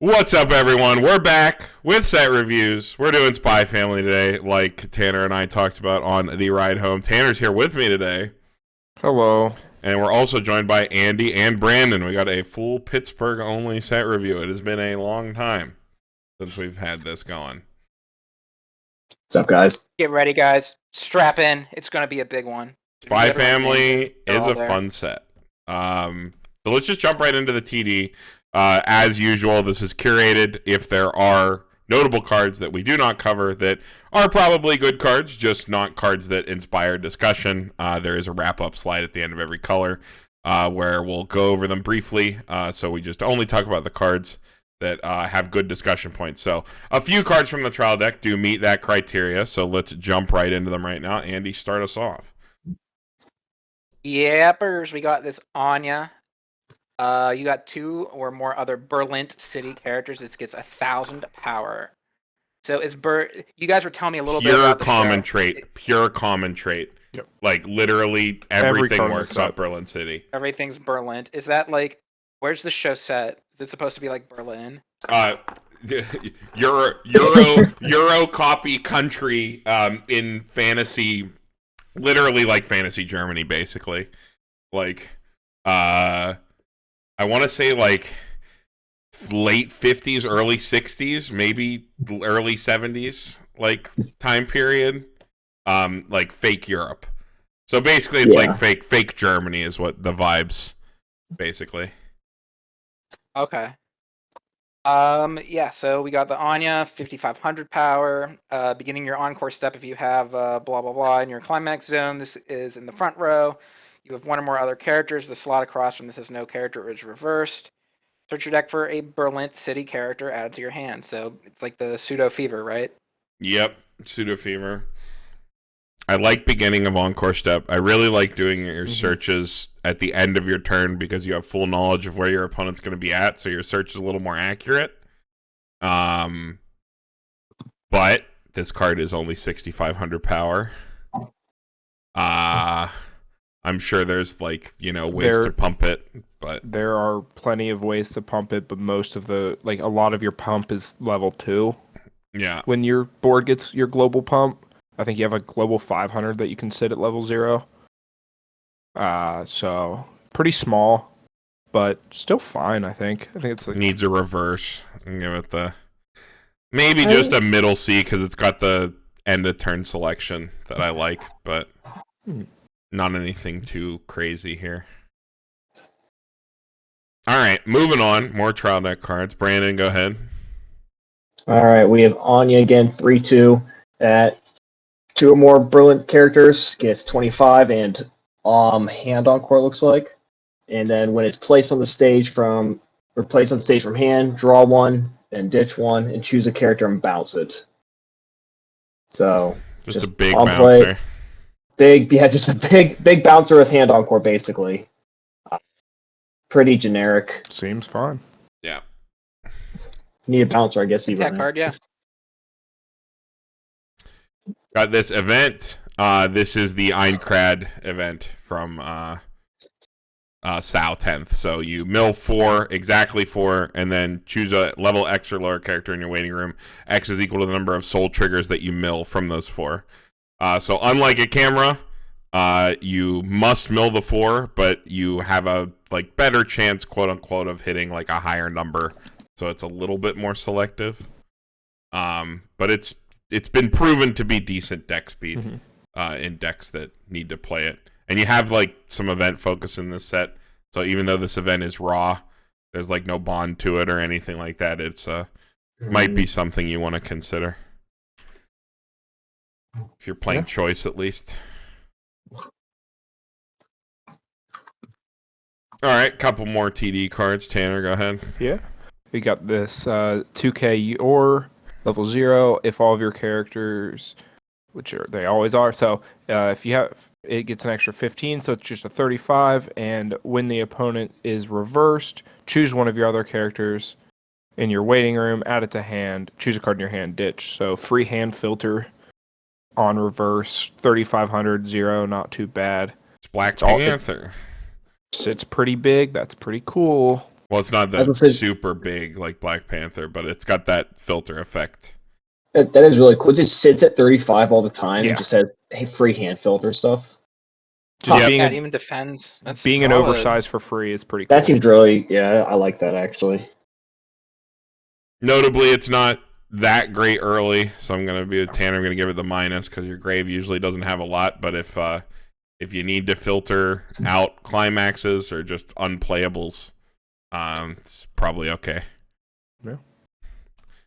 What's up, everyone? We're back with set reviews. We're doing Spy Family today, like Tanner and I talked about on the ride home. Tanner's here with me today, Hello. and we're also joined by Andy and Brandon. We got a full Pittsburgh-only set review. It has been a long time since we've had this going. What's up, guys? Get ready, guys. Strap in. It's going to be a big one. Spy Family They're is all a there. fun set. So let's just jump right into the TD. As usual, this is curated. If there are notable cards that we do not cover that are probably good cards, just not cards that inspire discussion, there is a wrap-up slide at the end of every color where we'll go over them briefly. So we just only talk about the cards that have good discussion points. So a few cards from the trial deck do meet that criteria, so let's jump right into them right now. Andy, start us off. Yappers, we got this Anya. You got 2 or more other Berlin City characters. This gets 1,000 power. So it's you guys were telling me a little bit about the common show. trait. Pure common trait. Yep. Like literally Every everything card works is on set. Berlin City. Everything's Berlin. Is that like, where's the show set? Is it supposed to be like Berlin? Euro copy country in fantasy, literally like fantasy Germany, basically. Like, I want to say like late 50s, early 60s, maybe early 70s, like time period. Like fake Europe. So basically, it's like fake Germany is what the vibes, basically. Okay. Yeah, so we got the Anya, 5,500 power. Beginning your encore step, if you have blah blah blah in your climax zone, this is in the front row. You have 1 or more other characters. The slot across from this has no character is reversed. Search your deck for a Berlin City character added to your hand. So it's like the pseudo fever, right? Yep, pseudo fever. I like beginning of encore step. I really like doing your searches at the end of your turn because you have full knowledge of where your opponent's going to be at, so your search is a little more accurate. But this card is only 6,500 power. I'm sure there's ways to pump it, but There are plenty of ways to pump it, but a lot of your pump is level 2. yeah. When your board gets your global pump, I think you have a global 500 that you can sit at level 0. So pretty small, but still fine, I think. I think it's like Needs a reverse. And give it maybe just a middle C because it's got the end of turn selection that I like, but not anything too crazy here. All right, moving on. More trial deck cards. Brandon, go ahead. All right, we have Anya again, 3/2 at 2 or more Berlin characters gets 25 and hand encore looks like, and then when it's placed on the stage from hand, draw 1 and ditch 1 and choose a character and bounce it. So Just a big on bouncer. just a big bouncer with hand encore basically. Pretty generic. seems fine. Yeah. Need a bouncer, I guess. You That card, yeah. Got this event. This is the Einkrad event from Sal 10th. So you mill 4, exactly 4, and then choose a level X or lower character in your waiting room. X is equal to the number of soul triggers that you mill from those 4. So unlike a camera, you must mill the 4, but you have a better chance, quote unquote, of hitting like a higher number. So it's a little bit more selective. But it's been proven to be decent deck speed in decks that need to play it. And you have some event focus in this set. So even though this event is raw, there's no bond to it or anything like that. It's might be something you want to consider. If you're playing choice, at least. All right, couple more TD cards. Tanner, go ahead. Yeah. We got this 2K or level 0 if all of your characters, they always are. So if you have, it gets an extra 15, so it's just a 35. And when the opponent is reversed, choose one of your other characters in your waiting room, add it to hand, choose a card in your hand, ditch. So free hand filter on reverse, 3,500, 0, not too bad. It's Black Panther. It's pretty big. That's pretty cool. Well, it's not I was the gonna say, super big like Black Panther, but it's got that filter effect. that is really cool. It just sits at 35 all the time Yeah. and just has free hand filter stuff. Just Huh. being Yeah, it a, even defends. That's being an solid. oversized for free is pretty cool. That seems really, yeah, I like that actually. Notably, it's not that great early, so I'm gonna be a Tanner. I'm gonna give it the minus because your grave usually doesn't have a lot. But if you need to filter out climaxes or just unplayables, it's probably okay.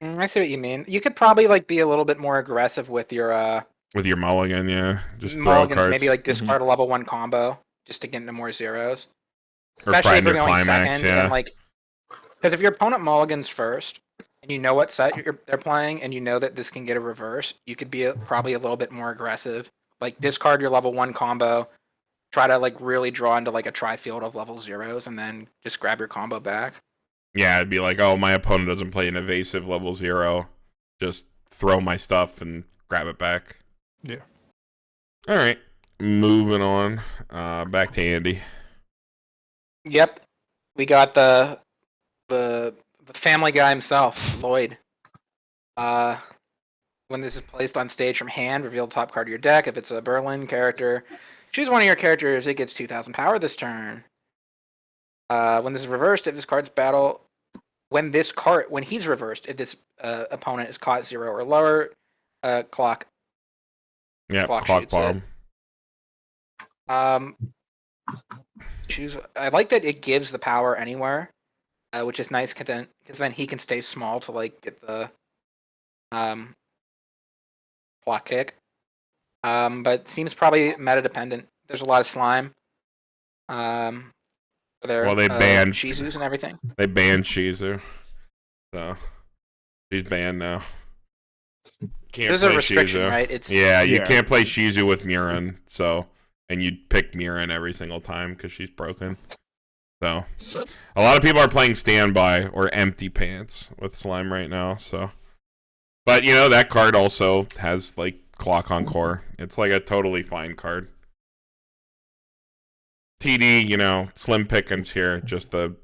I see what you mean. You could probably like be a little bit more aggressive with your With your mulligan, yeah, just throw mulligans. cards Maybe like discard a level 1 combo just to get into more zeros. or Especially if find you're your going climax. second Yeah, and like, because if your opponent mulligans first and you know what set they're playing and you know that this can get a reverse, you could be probably a little bit more aggressive. Like discard your level 1 combo, try to like really draw into like a tri-field of level 0s, and then just grab your combo back. yeah. It'd be like, oh, my opponent doesn't play an evasive level 0. Just throw my stuff and grab it back. Yeah. All right, moving on. Back to Andy. Yep, we got the Family Guy himself, Lloyd. When this is placed on stage from hand, reveal the top card of your deck. If it's a Berlin character, choose one of your characters. It gets 2,000 power this turn. When this is reversed, if this card's battle, when he's reversed, if this opponent is caught 0 or lower, clock. Yeah, Clock clock shoots bomb. Choose. I like that it gives the power anywhere, which is nice because then he can stay small to like get the clock kick. But seems probably meta dependent. There's a lot of slime. Well, they banned Shizus and everything. They banned Shizu, so she's banned now. Can't There's play a restriction, Shizu. right? It's Yeah, you Yeah. can't play Shizu with Murin, so and you'd pick Murin every single time because she's broken. So a lot of people are playing standby or empty pants with slime right now. So, but you know that card also has like clock on core. It's like a totally fine card. TD, you know, slim pickings here. Just the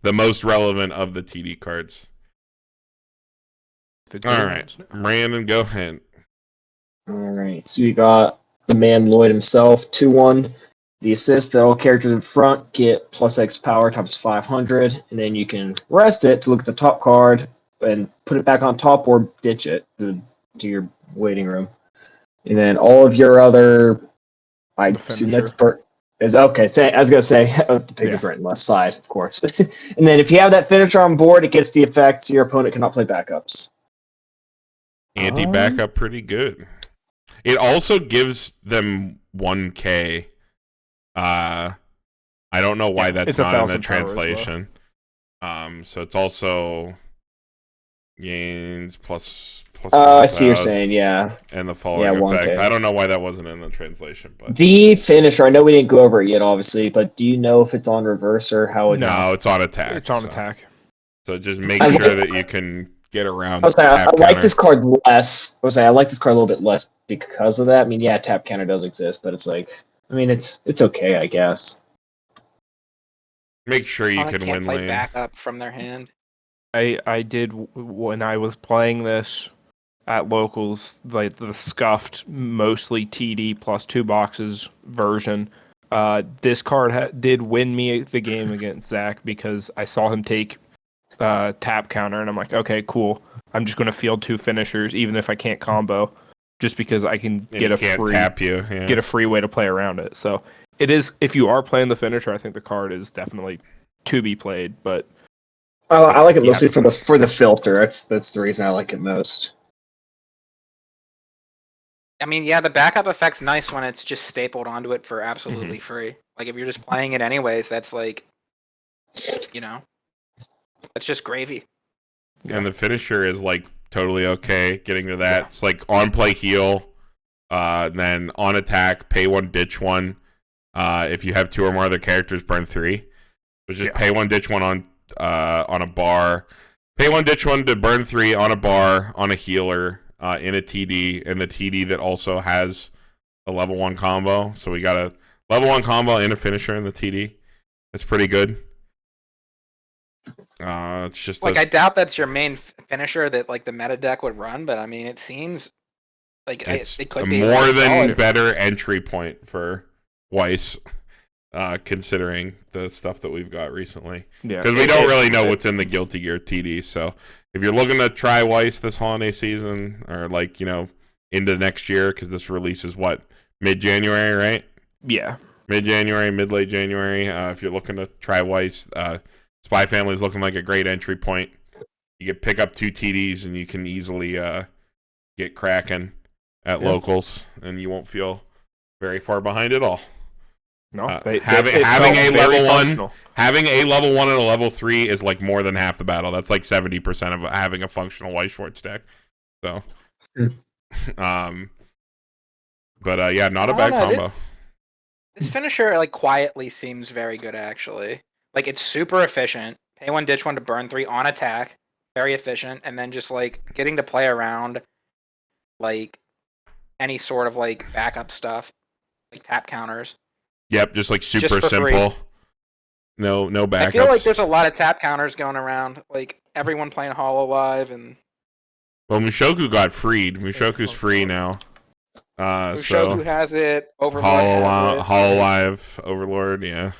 most relevant of the TD cards. The All good right, ones, no. Brandon, go ahead. All right, so you got the man Lloyd himself, 2/1. The assist that all characters in front get plus X power times 500, and then you can rest it to look at the top card and put it back on top or ditch it to your waiting room. And then all of your other, I The assume finisher. that's is okay. I was gonna say the picture's right on the left side, of course. And then if you have that finisher on board, it gets the effect so your opponent cannot play backups. Anti-backup pretty good. It also gives them 1k. I don't know why Yeah, that's it's 1,000 not in the power as well. translation. So it's also gains plus I see what you're 1,000 saying. Yeah, and the following Yeah, effect. 1K. I don't know why that wasn't in the translation, but the finisher. I know we didn't go over it yet, obviously, but do you know if it's on reverse or how it's? no, it's on attack. It's on so. attack. So just make I sure like- that you can get around. I was saying, I tap like counter. this card less. I like this card a little bit less because of that. I mean, yeah, tap counter does exist, but it's like, I mean, it's okay, I guess. Make sure you Opponent can can't win play lane. backup from their hand. I did when I was playing this at locals, like the scuffed mostly TD plus 2 boxes version. This card did win me the game against Zach because I saw him take tap counter, and I'm like, okay, cool. I'm just going to field 2 finishers, even if I can't combo, just because I can And get he a can't free tap you. Yeah. get a free way to play around it. So it is. If you are playing the finisher, I think the card is definitely to be played. But I like it Yeah. mostly for the filter. That's the reason I like it most. I mean, yeah, the backup effect's nice when it's just stapled onto it for absolutely free. Like if you're just playing it anyways, that's like, you know, that's just gravy. And the finisher is like totally okay. Getting to that, it's like on play heal, then on attack, pay 1, ditch 1. If you have 2 or more other characters, burn 3. So just pay 1, ditch 1 on a bar. Pay 1, ditch 1 to burn 3 on a bar on a healer in a TD, and the TD that also has a level 1 combo. So we got a level 1 combo and a finisher in the TD. That's pretty good. It's just Like I doubt that's your main finisher that like the meta deck would run, but I mean it seems like it's it could a be more really than solid. better entry point for Weiss, considering the stuff that we've got recently. Yeah, Because we don't really know what's in the Guilty Gear TD. So if you're looking to try Weiss this holiday season, or like into next year, because this releases mid-January, right? Yeah. Mid-January, mid-late January. If you're looking to try Weiss, Spy Family is looking like a great entry point. You can pick up 2 TDs and you can easily get cracking at locals, and you won't feel very far behind at all. No, having a level 1, having a level 1 and a level 3 is like more than half the battle. That's like 70% of having a functional Weiss Schwarz deck. So, but yeah, not a bad combo. This finisher like quietly seems very good actually. Like it's super efficient. Pay 1, ditch 1 to burn 3 on attack. Very efficient, and then just like getting to play around like any sort of like backup stuff, like tap counters. Yep, just like super Just for simple. free. No backups. I feel like there's a lot of tap counters going around. Like everyone playing Hololive and. Well, Mushoku got freed. Mushoku's free now. Mushoku has it. Overlord has it. Hololive, Overlord, yeah.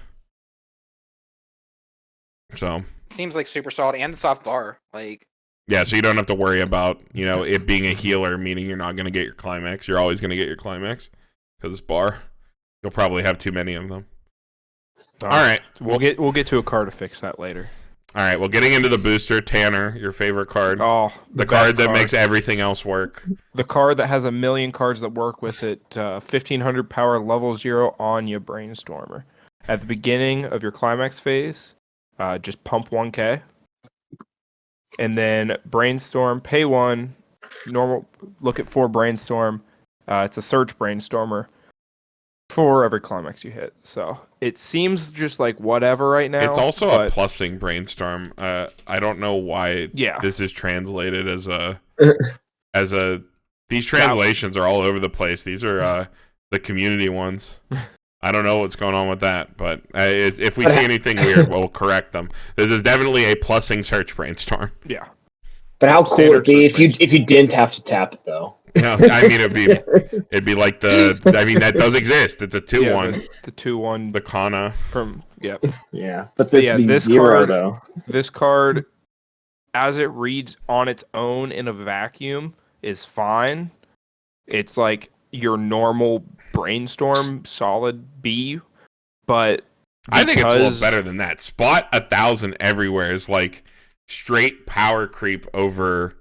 So. Seems like super solid and soft bar. Like. Yeah, so you don't have to worry about it being a healer, meaning you're not going to get your climax. You're always going to get your climax because it's bar. You'll probably have too many of them. All right, we'll get to a card to fix that later. All right, well, getting into the booster, Tanner, your favorite card. Oh, the card that makes everything else work. The card that has a million cards that work with it. 1500 power, level 0 Anya Brainstormer. At the beginning of your climax phase, just pump 1k. And then Brainstorm, pay 1, normal, look at 4 Brainstorm. It's a search Brainstormer for every climax you hit. So it seems just like whatever right now. It's also a plussing Brainstorm. I don't know why this is translated as a these translations are all over the place. These are the community ones. I don't know what's going on with that, but if we see anything weird, we'll correct them. This is definitely a plussing search Brainstorm. Yeah. But how cool would it be if you didn't have to tap it though? Yeah, I mean it'd be like that does exist. It's a 2/1. The 2/1. The Kana from Yeah, but this zero, card though. This card, as it reads on its own in a vacuum, is fine. It's like your normal Brainstorm solid B, but I think it's a little better than that. Spot 1,000 everywhere is like straight power creep over.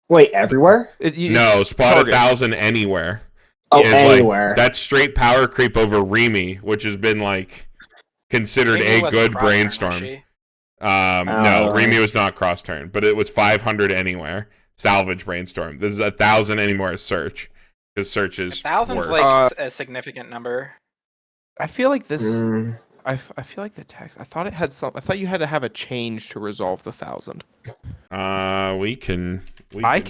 Wait, everywhere? No, spot 1,000 anywhere. Oh, anywhere. Like, that's straight power creep over Remy, which has been like considered a good Brainstorm. No, Remy was not cross turn, but it was 500 anywhere. Salvage Brainstorm. This is 1,000 anywhere search. Because search is 1,000's like a significant number. I feel like this. I feel like the text. I thought it had some. I thought you had to have a change to resolve the 1,000. We can find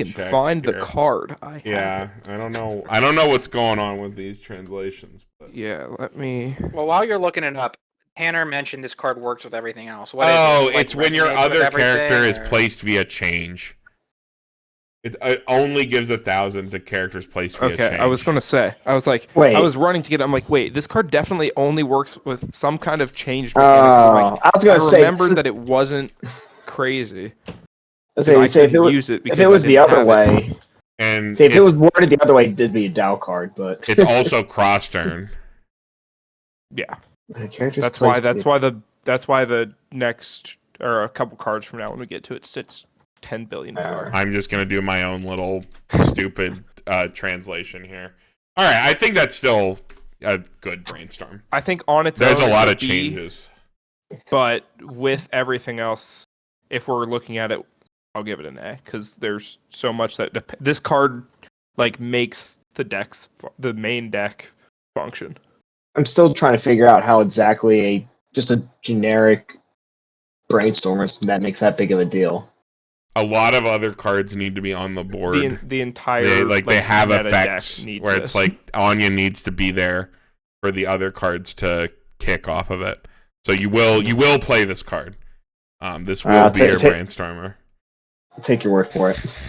here. The card. I don't know. I don't know what's going on with these translations. But. Yeah, let me. Well, while you're looking it up, Tanner mentioned this card works with everything else. What is it? Like, it's when your other character is placed via change. It only gives 1,000 to characters placed via change. Okay, I was gonna say. I was like, wait. I was running to get it. I'm like, wait, this card definitely only works with some kind of change mechanic. I remembered that it wasn't crazy. If it was the other way, and if it was worded the other way, it'd be a Dow card. But it's also cross turn. Yeah, that's why the next or a couple cards from now when we get to it sits 10 billion power. I'm just gonna do my own little stupid translation here. All right, I think that's still a good Brainstorm. I think on its own, there's a lot of changes, but with everything else, if we're looking at it, I'll give it an A because there's so much that this card like makes the main deck function. I'm still trying to figure out how exactly just a generic Brainstormer that makes that big of a deal. A lot of other cards need to be on the board. The entire they have effects where it's like Anya needs to be there for the other cards to kick off of it. So you will play this card. This will be your brainstormer. I'll take your word for it.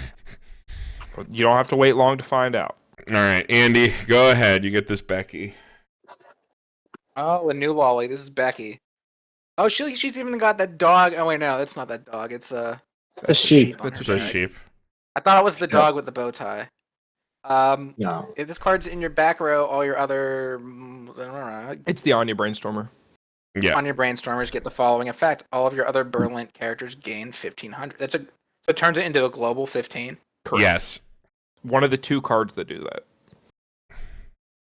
You don't have to wait long to find out. All right, Andy, go ahead. You get this, Becky. Oh, a new lolly. This is Becky. Oh, she's even got that dog. Oh wait, no, that's not that dog. It's a sheep. on her It's a back. sheep. I thought it was the dog with the bow tie. No. If this card's in your back row, all your other It's the Anya Brainstormer. Yeah. on your brainstormers get the following effect: all of your other Berlin characters gain 1,500. So it turns it into a global 15. Correct. Yes. One of the 2 cards that do that.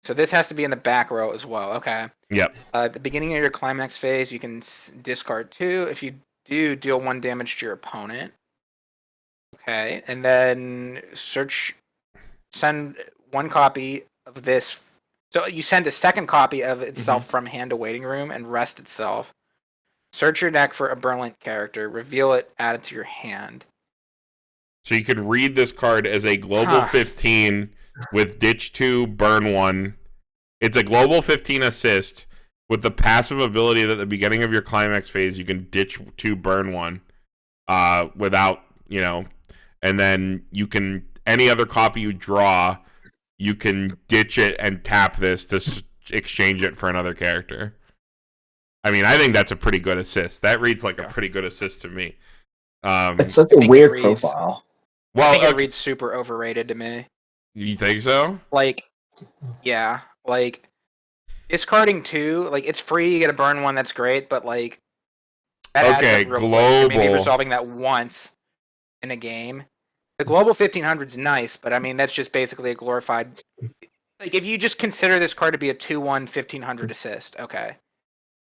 So this has to be in the back row as well. Okay. Yep. At the beginning of your climax phase, you can discard 2. If you do, deal 1 damage to your opponent. Okay, and then send 1 copy of this. So you send a second copy of itself from hand to waiting room and rest itself. Search your deck for a Berlin character, reveal it, add it to your hand. So you could read this card as a global 15 with ditch 2, burn 1. It's a global 15 assist with the passive ability that at the beginning of your climax phase you can ditch 2, burn 1 without, and then you can, any other copy you draw, you can ditch it and tap this to exchange it for another character. I mean, I think that's a pretty good assist. That reads like a pretty good assist to me. It's such a weird profile. Well, I think it reads super overrated to me. You think so? Yeah, discarding 2, it's free, you get a burn 1, that's great, but that adds up real quick. Maybe resolving that once in a game. The global 1,500 is nice, but I mean that's just basically a glorified. If you just consider this card to be a 2/1 1,500 assist, okay.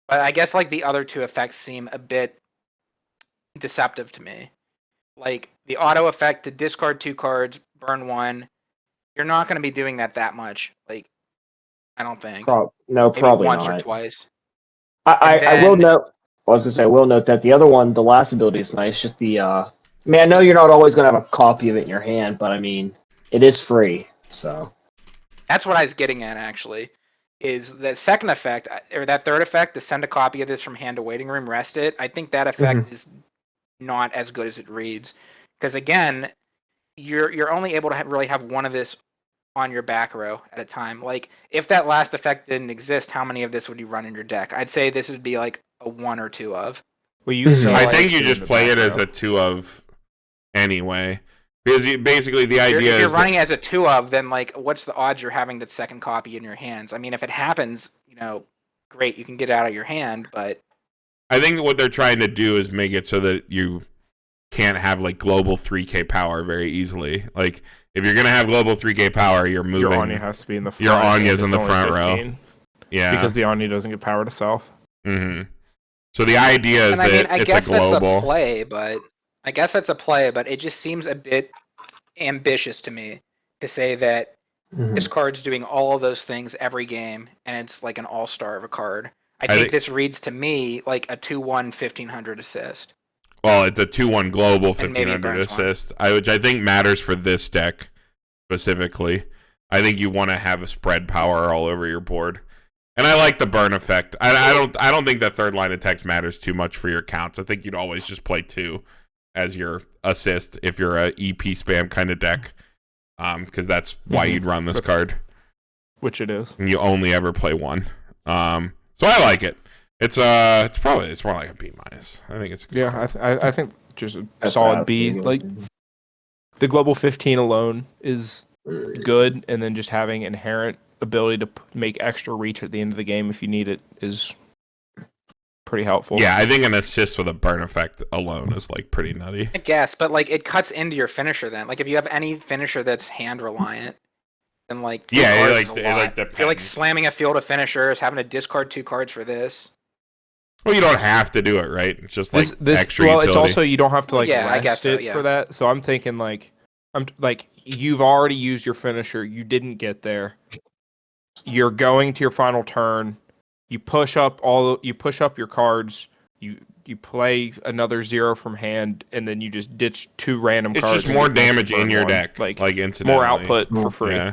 But I guess the other 2 effects seem a bit deceptive to me. The auto effect to discard 2 cards, burn 1. You're not going to be doing that much. I don't think. No, probably once not. or twice. I will note. I was gonna say, I will note that the other one, the last ability is nice. Just the. I know you're not always gonna have a copy of it in your hand, but I mean, it is free, so. That's what I was getting at, actually. Is the second effect, or that third effect, to send a copy of this from hand to waiting room, rest it. I think that effect is not as good as it reads. Because again, you're only able to really have one of this on your back row at a time. If that last effect didn't exist, how many of this would you run in your deck? I'd say this would be a 1 or 2 of. Well, I think you just play it as a 2 of anyway. Because basically the idea is if you're running as a 2 of, then what's the odds you're having that second copy in your hands? I mean, if it happens, great, you can get it out of your hand, but I think what they're trying to do is make it so that you can't have global 3k power very easily. If you're gonna have global 3k power, you're moving. Your Anya has to be in the front. Your Anya's in the front row. Yeah, because the Anya doesn't get power to self. Mm-hmm. So the idea is that I it's guess a global. That's a play, but it just seems a bit ambitious to me to say that this card's doing all of those things every game, and it's an all-star of a card. I think this reads to me like a 2/1 1,500 assist. Well, it's a 2/1 global 1,500 assist, which I think matters for this deck specifically. I think you want to have a spread power all over your board, and I like the burn effect. I don't think that third line of text matters too much for your counts. I think you'd always just play 2 as your assist if you're a EP spam kind of deck, because that's why you'd run this card. Which it is. And you only ever play 1. So I like it. It's more like a B minus. I think it's a good card. I think just a solid B. Like the global 15 alone is good, and then just having inherent ability to make extra reach at the end of the game if you need it is pretty helpful. Yeah, I think an assist with a burn effect alone is pretty nutty. I guess, but it cuts into your finisher then. If you have any finisher that's hand reliant, then if you're slamming a field of finishers, having to discard 2 cards for this. Well, you don't have to do it, right? It's just this extra well, utility. It's also you don't have to I guess rest it for that. So I'm thinking you've already used your finisher, you didn't get there. You're going to your final turn. You push up your cards. You play another 0 from hand, and then you just ditch 2 random cards. It's just more damage in your deck, incidentally. More output for free. Yeah.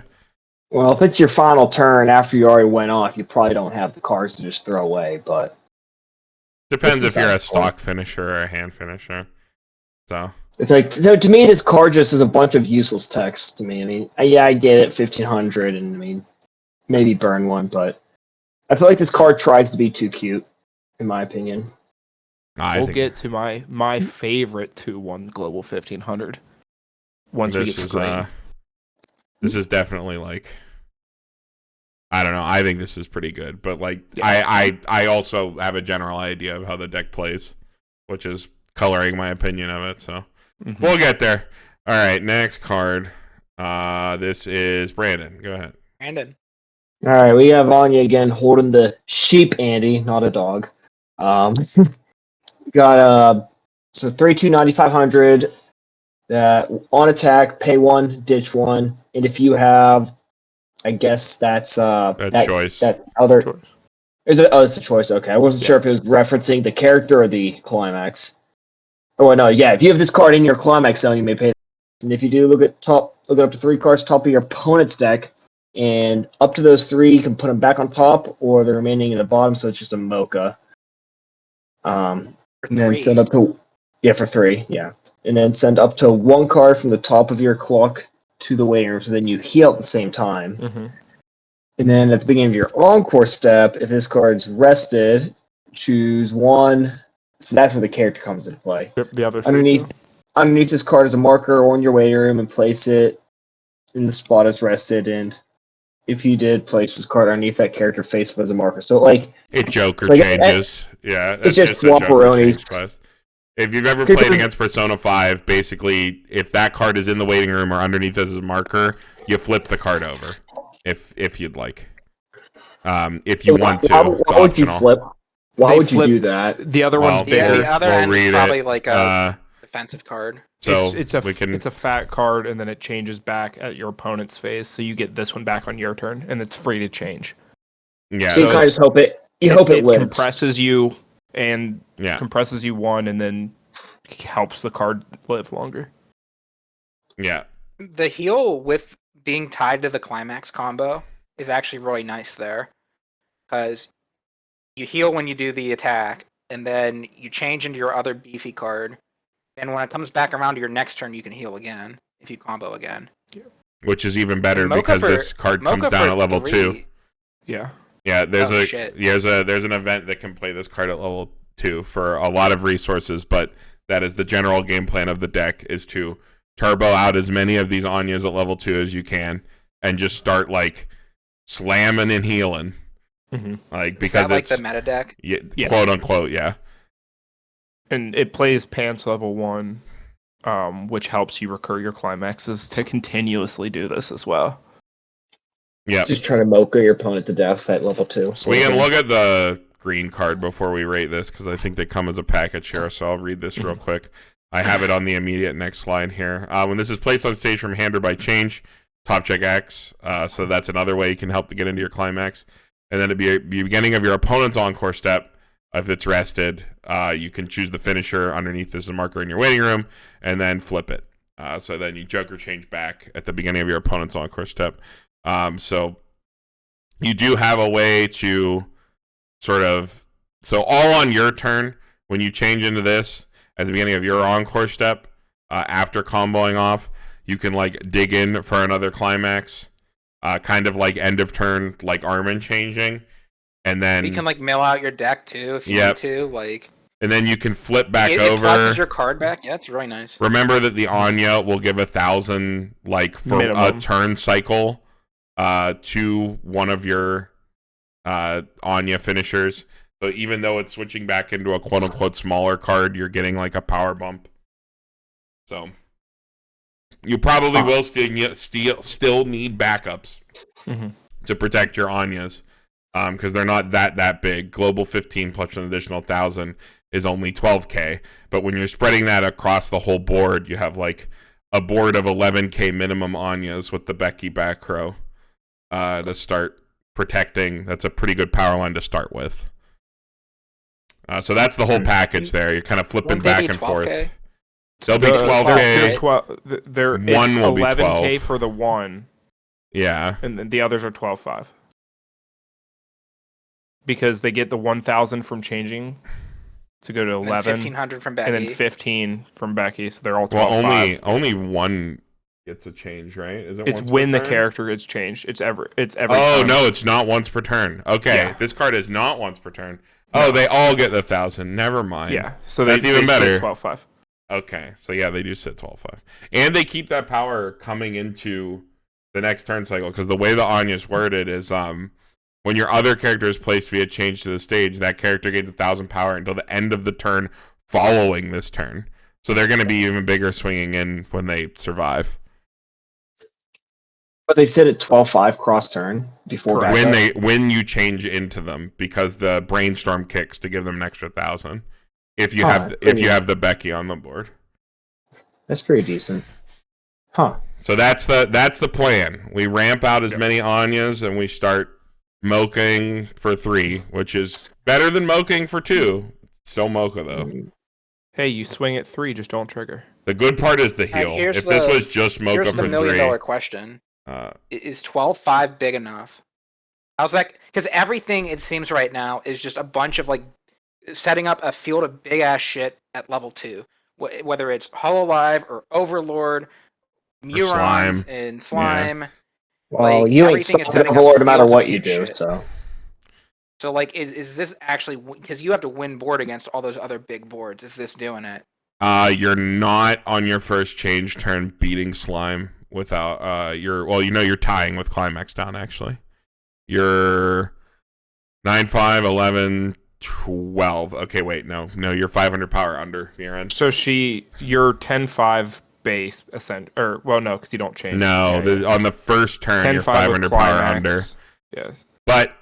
Well, if it's your final turn after you already went off, you probably don't have the cards to just throw away. But Depends if you're a besides the point. stock finisher or a hand finisher. So It's like, so to me, this card just is a bunch of useless text to me. I mean, yeah, I get it, 1500, and I mean, maybe burn one, but I feel like this card tries to be too cute, in my opinion. We'll get to my favorite 2/1 Global 1500 once we get to green. This is definitely like, I don't know. I think this is pretty good, but like Yeah. I also have a general idea of how the deck plays, which is coloring my opinion of it. So we'll get there. All right, next card. This is Brandon. Go ahead. Brandon. All right, we have Anya again holding the sheep Andy, not a dog. Got so 3/2 9500. That on attack, pay 1, ditch 1, and if you have, I guess that's that choice. That other Choice. is it? Oh, it's a choice. Okay, I wasn't sure if it was referencing the character or the climax. Oh no, yeah. If you have this card in your climax zone, you may pay. And if you do, look up to 3 cards top of your opponent's deck, and up to those 3, you can put them back on top, or the remaining in the bottom. So it's just a mocha. And then send up to for 3, yeah. And then send up to 1 card from the top of your clock to the waiting room, so then you heal at the same time. And then at the beginning of your encore step, if this card's rested, choose 1. So that's where the character comes into play. The other underneath this card is a marker on your waiting room, and place it in the spot it's rested. And if you did place this card underneath that character face as a marker, so like it Joker like changes. Yeah, it's just a Joker swapperonis. change quest. If you've ever played against Persona 5, basically, if that card is in the waiting room or underneath as a marker, you flip the card over, if you'd like. If you want to, it's why would you optional. flip? Why would you do that? The other one's Yeah, bigger. the other end is probably like a defensive card. So it's a fat card, and then it changes back at your opponent's phase, so you get this one back on your turn, and it's free to change. Yeah. So you kind of just hope it. You hope it lives. Compresses you and Yeah. compresses you 1, and then helps the card live longer. Yeah. The heal with being tied to the climax combo is actually really nice there, because you heal when you do the attack, and then you change into your other beefy card, and when it comes back around to your next turn, you can heal again if you combo again. Which is even better Mocha because for- this card comes Mocha down for at level 3 2. Yeah. Yeah, there's shit. there's an event that can play this card at level 2 for a lot of resources, but that is the general game plan of the deck, is to turbo out as many of these Anyas at level 2 as you can, and just start like slamming and healing. Like, because is that like it's the meta deck? Yeah. Quote unquote, yeah. And it plays Pants level 1, which helps you recur your climaxes to continuously do this as well. Yeah. Just trying to mocha your opponent to death at level 2. So We can look at the green card before we rate this, because I think they come as a package here, so I'll read this real quick. I have it on the immediate next slide here. When this is placed on stage from hand or by change, top check X, so that's another way you can help to get into your climax. And then at the beginning of your opponent's encore step, if it's rested, you can choose the finisher underneath as a marker in your waiting room, and then flip it. So then you Joker change back at the beginning of your opponent's encore step. So you do have a way to sort of, so all on your turn, when you change into this at the beginning of your encore step, after comboing off, you can like dig in for another climax, kind of like end of turn, like Armin changing, and then You can like mill out your deck too if you need to. Like, and then you can flip back it over. pluses your card back. Yeah, it's really nice. Remember that the Anya will give 1,000 like for Minimum. a turn cycle to one of your Anya finishers. So even though it's switching back into a quote unquote smaller card, you're getting like a power bump. So you probably will still need backups to protect your Anyas, because they're not that big. Global 15 plus an additional 1,000 is only 12k, but when you're spreading that across the whole board, you have like a board of 11k minimum Anyas with the Becky back row to start protecting. That's a pretty good power line to start with. So that's the whole package there. You're kind of flipping Won't they back be and 12K? forth. They'll be 12k. They're One will be 11k 12. for the one, Yeah. and then the others are 12.5. Because they get the 1,000 from changing to go to And then 11, 1,500 from and then Becky. 15 from Becky. So they're all Well, 12.5. only one gets a change, right? Is it It's once when per the turn? character gets changed. It's every Oh time. no, it's not once per turn. Okay, Yeah. this card is not once per turn. Oh, No. they all get the 1,000. Never mind. Yeah. So That's even they better. 12.5. Okay, so yeah, they do sit 12-5. And they keep that power coming into the next turn cycle, because the way the Anya's worded is when your other character is placed via change to the stage, that character gains 1,000 power until the end of the turn following this turn. So they're going to be even bigger swinging in when they survive. But they sit at 12.5 cross turn before Correct. When you change into them, because the brainstorm kicks to give them an extra 1,000. If you have the Becky on the board. That's pretty decent. Huh. So that's the plan. We ramp out as many Anyas and we start moking for 3, which is better than moking for 2. Still mocha though. Hey, you swing at 3, just don't trigger. The good part is the heal. If this was just mocha Here's for the $1 million 3, question. Is 12.5 big enough? How's that? Because everything it seems right now is just a bunch of like setting up a field of big ass shit at level 2. Whether it's Hololive or Overlord, Murons and Slime. Well, like, you ain't everything is stopping setting up Overlord no matter fields of what you huge do, shit. so. So like, is this actually, because you have to win board against all those other big boards? Is this doing it? you're not on your first change turn beating Slime without you're tying with Climax down actually. You're 9, 5, 11, 12. Okay, wait, no, you're 500 power under your end. So you're 10.5 base no, because you don't change. No, on the first turn you're 500 power under. Yes. But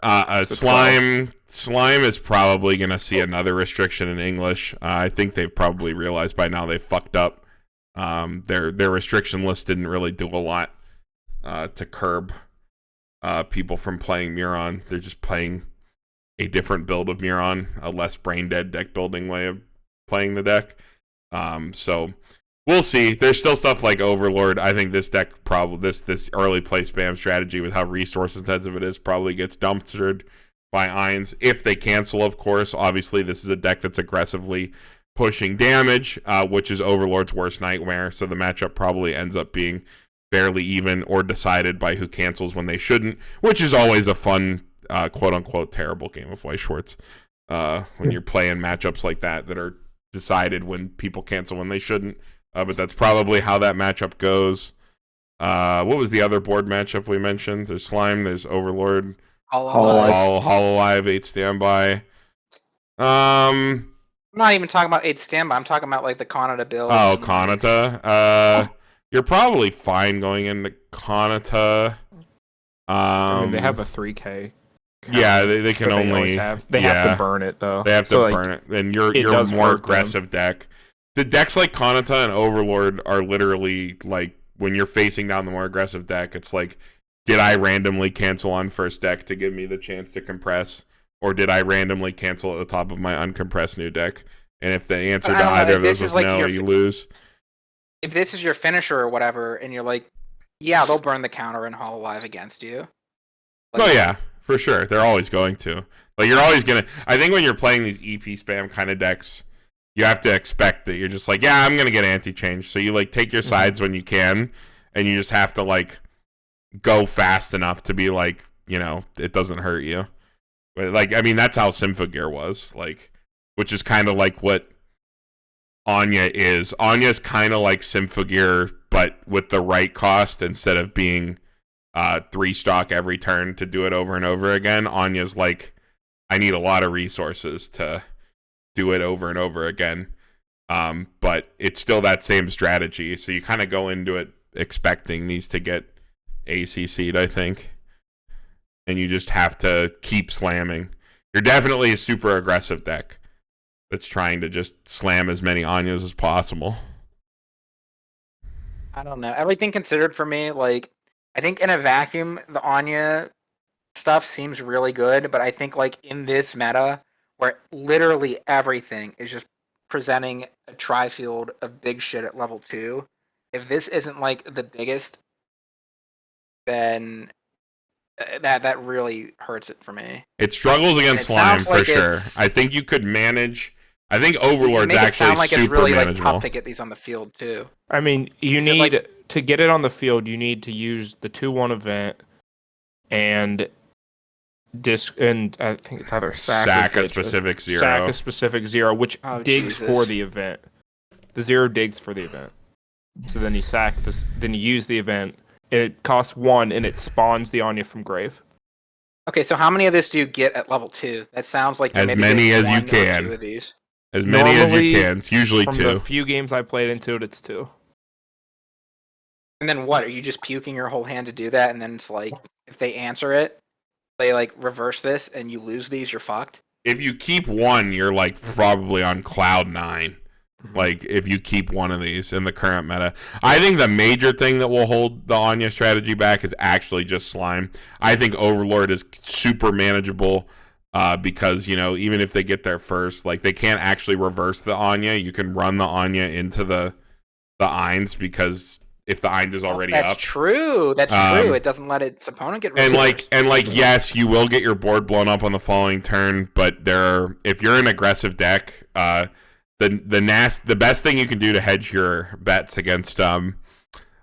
So Slime is probably going to see another restriction in English. I think they've probably realized by now they fucked up. Their restriction list didn't really do a lot to curb people from playing Muron. They're just playing a different build of Muron, a less brain dead deck building way of playing the deck. So we'll see. There's still stuff like Overlord. I think this deck this early play spam strategy with how resource intensive it is probably gets dumpstered by Ainz if they cancel. Of course, obviously this is a deck that's aggressively pushing damage, which is Overlord's worst nightmare. So the matchup probably ends up being fairly even or decided by who cancels when they shouldn't, which is always a fun quote unquote terrible game of Weiss Schwarz. When you're playing matchups like that are decided when people cancel when they shouldn't. But that's probably how that matchup goes. What was the other board matchup we mentioned? There's Slime, there's Overlord, Hololive, 8 standby. I'm not even talking about 8 standby. I'm talking about like the Kanata build. Oh, Kanata. You're probably fine going into Kanata. I mean, they have a 3K. Yeah, they can only have to burn it though. They have to burn it, and you're a more aggressive deck. The decks like Kanata and Overlord are literally like when you're facing down the more aggressive deck, it's like, did I randomly cancel on first deck to give me the chance to compress, or did I randomly cancel at the top of my uncompressed new deck? And if the answer to either of those is like no, you lose. If this is your finisher or whatever, and you're like, yeah, they'll burn the counter and Hololive against you. Like, oh yeah, for sure. They're always going to. Like you're always gonna. I think when you're playing these EP spam kind of decks, you have to expect that you're just like, yeah, I'm gonna get anti-change. So you like take your sides when you can, and you just have to like go fast enough to be like, it doesn't hurt you. But like, I mean, that's how Symphogear was, like, which is kind of like what Anya is. Anya's kind of like Symphogear, but with the right cost instead of being 3 stock every turn to do it over and over again. Anya's like, I need a lot of resources to do it over and over again. But it's still that same strategy. So you kind of go into it expecting these to get ACC'd, I think. And you just have to keep slamming. You're definitely a super aggressive deck that's trying to just slam as many Anyas as possible. I don't know. Everything considered for me, like, I think in a vacuum, the Anya stuff seems really good, but I think like in this meta, where literally everything is just presenting a tri-field of big shit at level 2, if this isn't like the biggest, then that really hurts it for me. It struggles against Slime for sure. I think you could manage I think You Overlord's make it actually sound like it's super really like manageable. tough to get these on the field too. I mean, you Is it, need like- to get it on the field. You need to use the 2-1 event and and I think it's either Sack or a ditch specific zero. Sack a specific 0, which Oh, digs Jesus. for the event. The 0 digs for the event. So then you sack this. Then you use the event. It costs 1, and it spawns the Anya from grave. Okay, so how many of this do you get at level 2? That sounds like As maybe many get as you 1 or can. 2 of these. As many as you Normally, can. It's usually From 2. the few games I played into it, it's 2. And then what? Are you just puking your whole hand to do that? And then it's like, if they answer it, they like reverse this, and you lose these, you're fucked. If you keep 1, you're like probably on cloud 9. Like if you keep 1 of these in the current meta. I think the major thing that will hold the Anya strategy back is actually just slime. I think Overlord is super manageable because, you know, even if they get there first, like they can't actually reverse the Anya. You can run the Anya into the Eins because if the Eins is already That's up. true. That's true. It doesn't let its opponent get reversed. And yes, you will get your board blown up on the following turn, but if you're an aggressive deck, the best thing you can do to hedge your bets against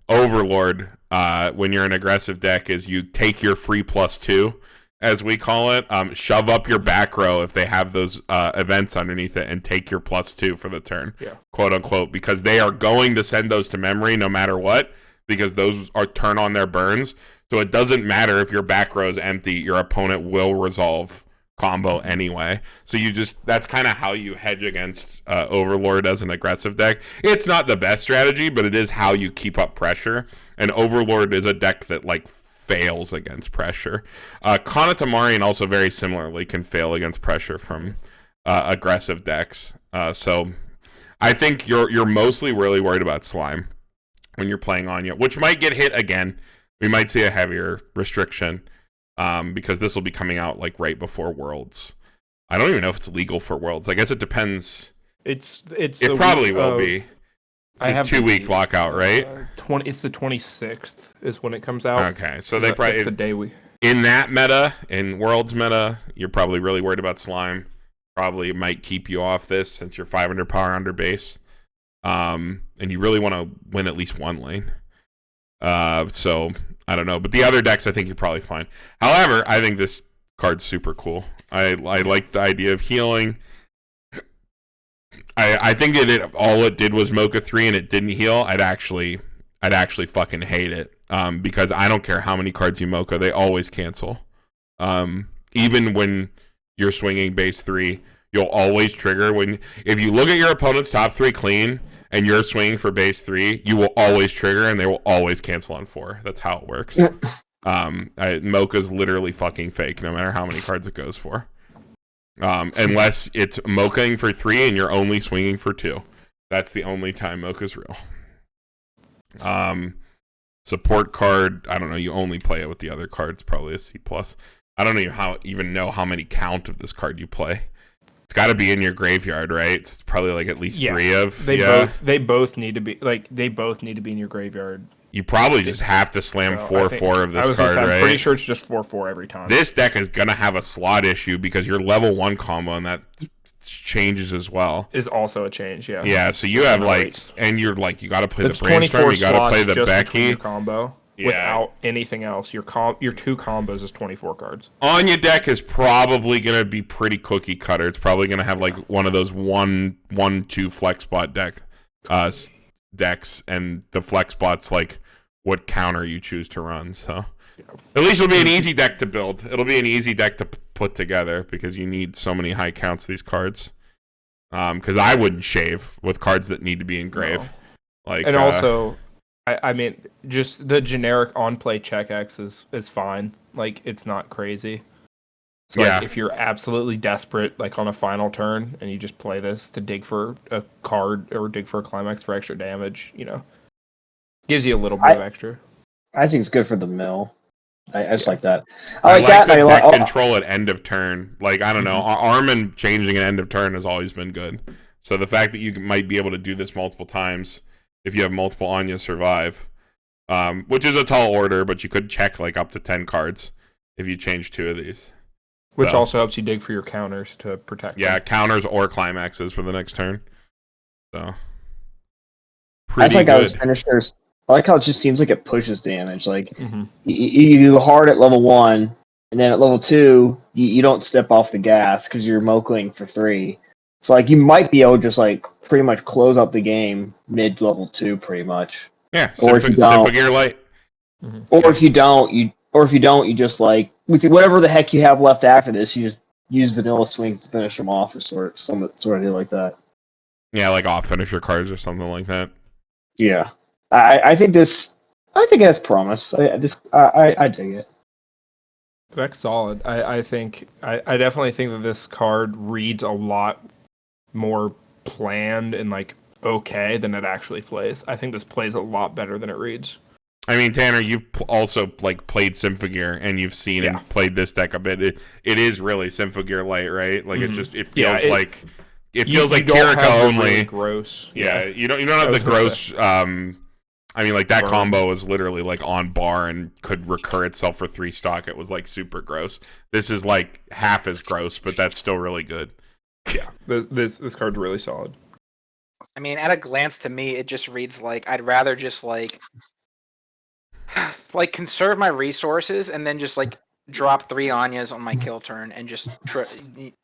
Overlord when you're an aggressive deck is you take your free +2, as we call it, shove up your back row if they have those events underneath it, and take your +2 for the turn, quote unquote, because they are going to send those to memory no matter what, because those are turn on their burns. So it doesn't matter if your back row is empty, your opponent will resolve combo anyway. So that's kind of how you hedge against Overlord as an aggressive deck. It's not the best strategy, but it is how you keep up pressure. And Overlord is a deck that like fails against pressure. Kanatamarian also very similarly can fail against pressure from aggressive decks. So I think you're mostly really worried about slime when you're playing Anya, which might get hit again. We might see a heavier restriction. Because this will be coming out like right before Worlds. I don't even know if it's legal for Worlds. I guess it depends. It probably will be. I have 2-week lockout, right? It's the 26th is when it comes out. Okay, so they probably it's the day we. In that meta, in Worlds meta, you're probably really worried about slime. Probably might keep you off this since you're 500 power under base, and you really want to win at least one lane. So I don't know, but the other decks I think you're probably fine. However, I think this card's super cool. I like the idea of healing. I think that all it did was Mocha 3 and it didn't heal. I'd actually fucking hate it. Because I don't care how many cards you Mocha, they always cancel. Even when you're swinging base 3, you'll always trigger if you look at your opponent's top 3 clean and you're swinging for base 3, you will always trigger and they will always cancel on 4. That's how it works. Mocha's literally fucking fake no matter how many cards it goes for. Unless it's Mochaing for 3 and you're only swinging for 2. That's the only time Mocha's real. Support card, I don't know, you only play it with the other cards, probably a C+. I don't even know how many count of this card you play. It's got to be in your graveyard, right? It's probably like at least 3 of. They both need to be in your graveyard. You probably just have to slam 4/4 of this card, right? I'm pretty sure it's just 4/4 every time. This deck is gonna have a slot issue because your level 1 combo and that changes as well. Is also a change, yeah. Yeah, so you have and you're like, you got to play the brainstorm, you got to play the Becky combo. Yeah. Without anything else, your 2 combos is 24 cards. Anya deck is probably gonna be pretty cookie cutter. It's probably gonna have like one of those 1/2 flex spot decks, and the flex spot's like what counter you choose to run. So at least it'll be an easy deck to build. It'll be an easy deck to put together because you need so many high counts of these cards. Because I wouldn't shave with cards that need to be in grave. No. Like, and also, I mean, just the generic on-play check X is fine. Like, it's not crazy. So like, if you're absolutely desperate, like on a final turn, and you just play this to dig for a card or dig for a climax for extra damage, gives you a little bit of extra. I think it's good for the mill. I just like that. I like that. The deck control at end of turn. Like, I don't know. Armin changing at end of turn has always been good. So the fact that you might be able to do this multiple times if you have multiple Anya survive, which is a tall order, but you could check like up to 10 cards if you change 2 of these. Which So, also helps you dig for your counters to protect yeah, them. counters or climaxes for the next turn. So I pretty like how this good. finishers. I like how it just seems like it pushes damage. Like Mm-hmm. you go hard at level 1, and then at level 2, you don't step off the gas because you're moking for 3. So like you might be able to just like pretty much close out the game mid level 2, pretty much. Yeah, Or if you don't, Symphogear Light. Mm-hmm. or if you don't, you just like with whatever the heck you have left after this, you just use vanilla swings to finish them off, or some sort of deal like that. Yeah, like off finisher cards or something like that. Yeah, I think this. I think it has promise. I dig it. That's solid. I think I definitely think that this card reads a lot more planned and like okay than it actually plays. I think this plays a lot better than it reads. I mean, Tanner, you've also like played Symphogear and you've seen and played this deck a bit. It is really Symphogear Light, right? Like it feels like Kirika only. Really gross. Yeah, you don't have the gross. I mean, like that combo was literally like on bar and could recur itself for 3 stock. It was like super gross. This is like half as gross, but that's still really good. Yeah, this card's really solid. I mean, at a glance, to me, it just reads like I'd rather just like conserve my resources and then just like drop 3 Anyas on my kill turn and just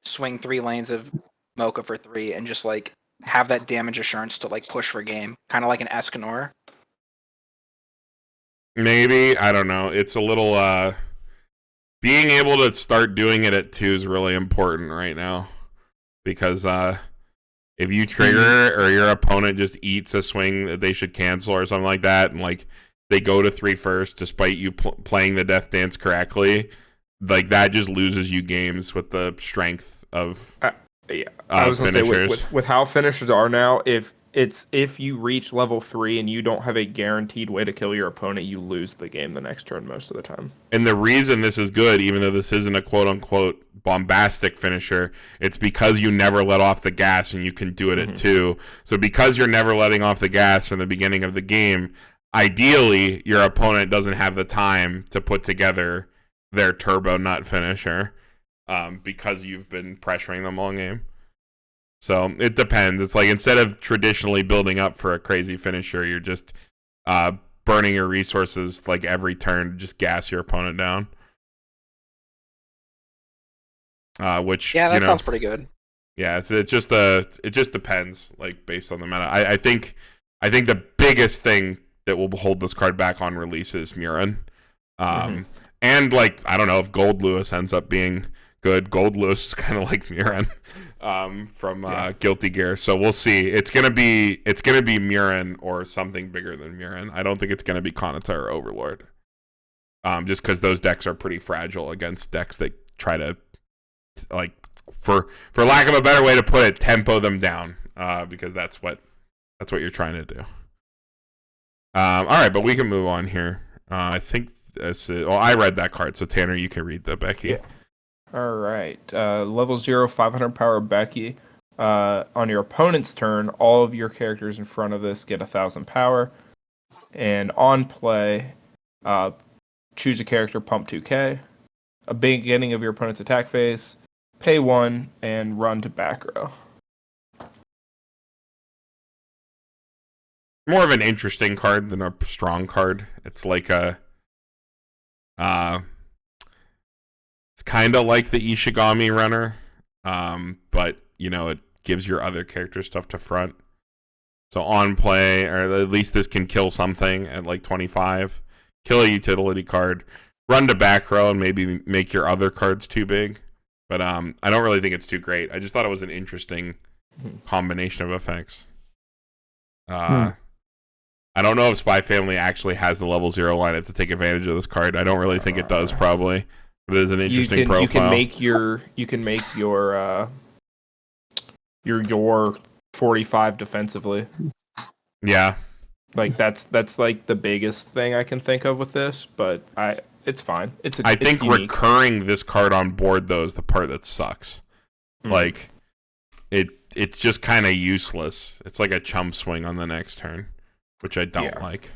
swing 3 lanes of Mocha for 3 and just like have that damage assurance to like push for game, kind of like an Escanor. Maybe, I don't know. It's a little being able to start doing it at 2 is really important right now, because if you trigger or your opponent just eats a swing that they should cancel or something like that, and like they go to 3 first despite you playing the Death Dance correctly, like that just loses you games with the strength of I was gonna finishers. say with how finishers are now, if you reach level 3 and you don't have a guaranteed way to kill your opponent, you lose the game the next turn most of the time. And the reason this is good, even though this isn't a quote-unquote bombastic finisher, it's because you never let off the gas and you can do it at 2. So because you're never letting off the gas from the beginning of the game, ideally your opponent doesn't have the time to put together their turbo nut finisher because you've been pressuring them all game. So it depends. It's like instead of traditionally building up for a crazy finisher, you're just burning your resources like every turn to just gas your opponent down. Which sounds pretty good. Yeah, it just depends, like based on the meta. I think the biggest thing that will hold this card back on release is Murin. And like I don't know if Gold Lewis ends up being good. Gold Lewis is kind of like Murin from Guilty Gear. So we'll see. It's gonna be Murin or something bigger than Murin. I don't think it's gonna be Kanata or Overlord. Just because those decks are pretty fragile against decks that try to like for lack of a better way to put it, tempo them down. Because that's what you're trying to do. All right, but we can move on here. I think this is, I read that card, so Tanner, you can read the Becky. Yeah. All right. Level 0, 500 power Becky. On your opponent's turn, all of your characters in front of this get 1,000 power. And on play, choose a character, pump 2k. A beginning of your opponent's attack phase, pay 1, and run to back row. More of an interesting card than a strong card. It's like a it's kind of like the Ishigami runner, but it gives your other character stuff to front. So on play, or at least this can kill something at like 25, kill a utility card, run to back row, and maybe make your other cards too big. But I don't really think it's too great. I just thought it was an interesting combination of effects. I don't know if Spy Family actually has the level 0 lineup to take advantage of this card. I don't really think it does, probably. But it is an interesting profile. You can make your 45 defensively. Yeah. Like that's like the biggest thing I can think of with this, but it's fine. I think recurring this card on board though is the part that sucks. Like it's just kind of useless. It's like a chump swing on the next turn, which I don't like.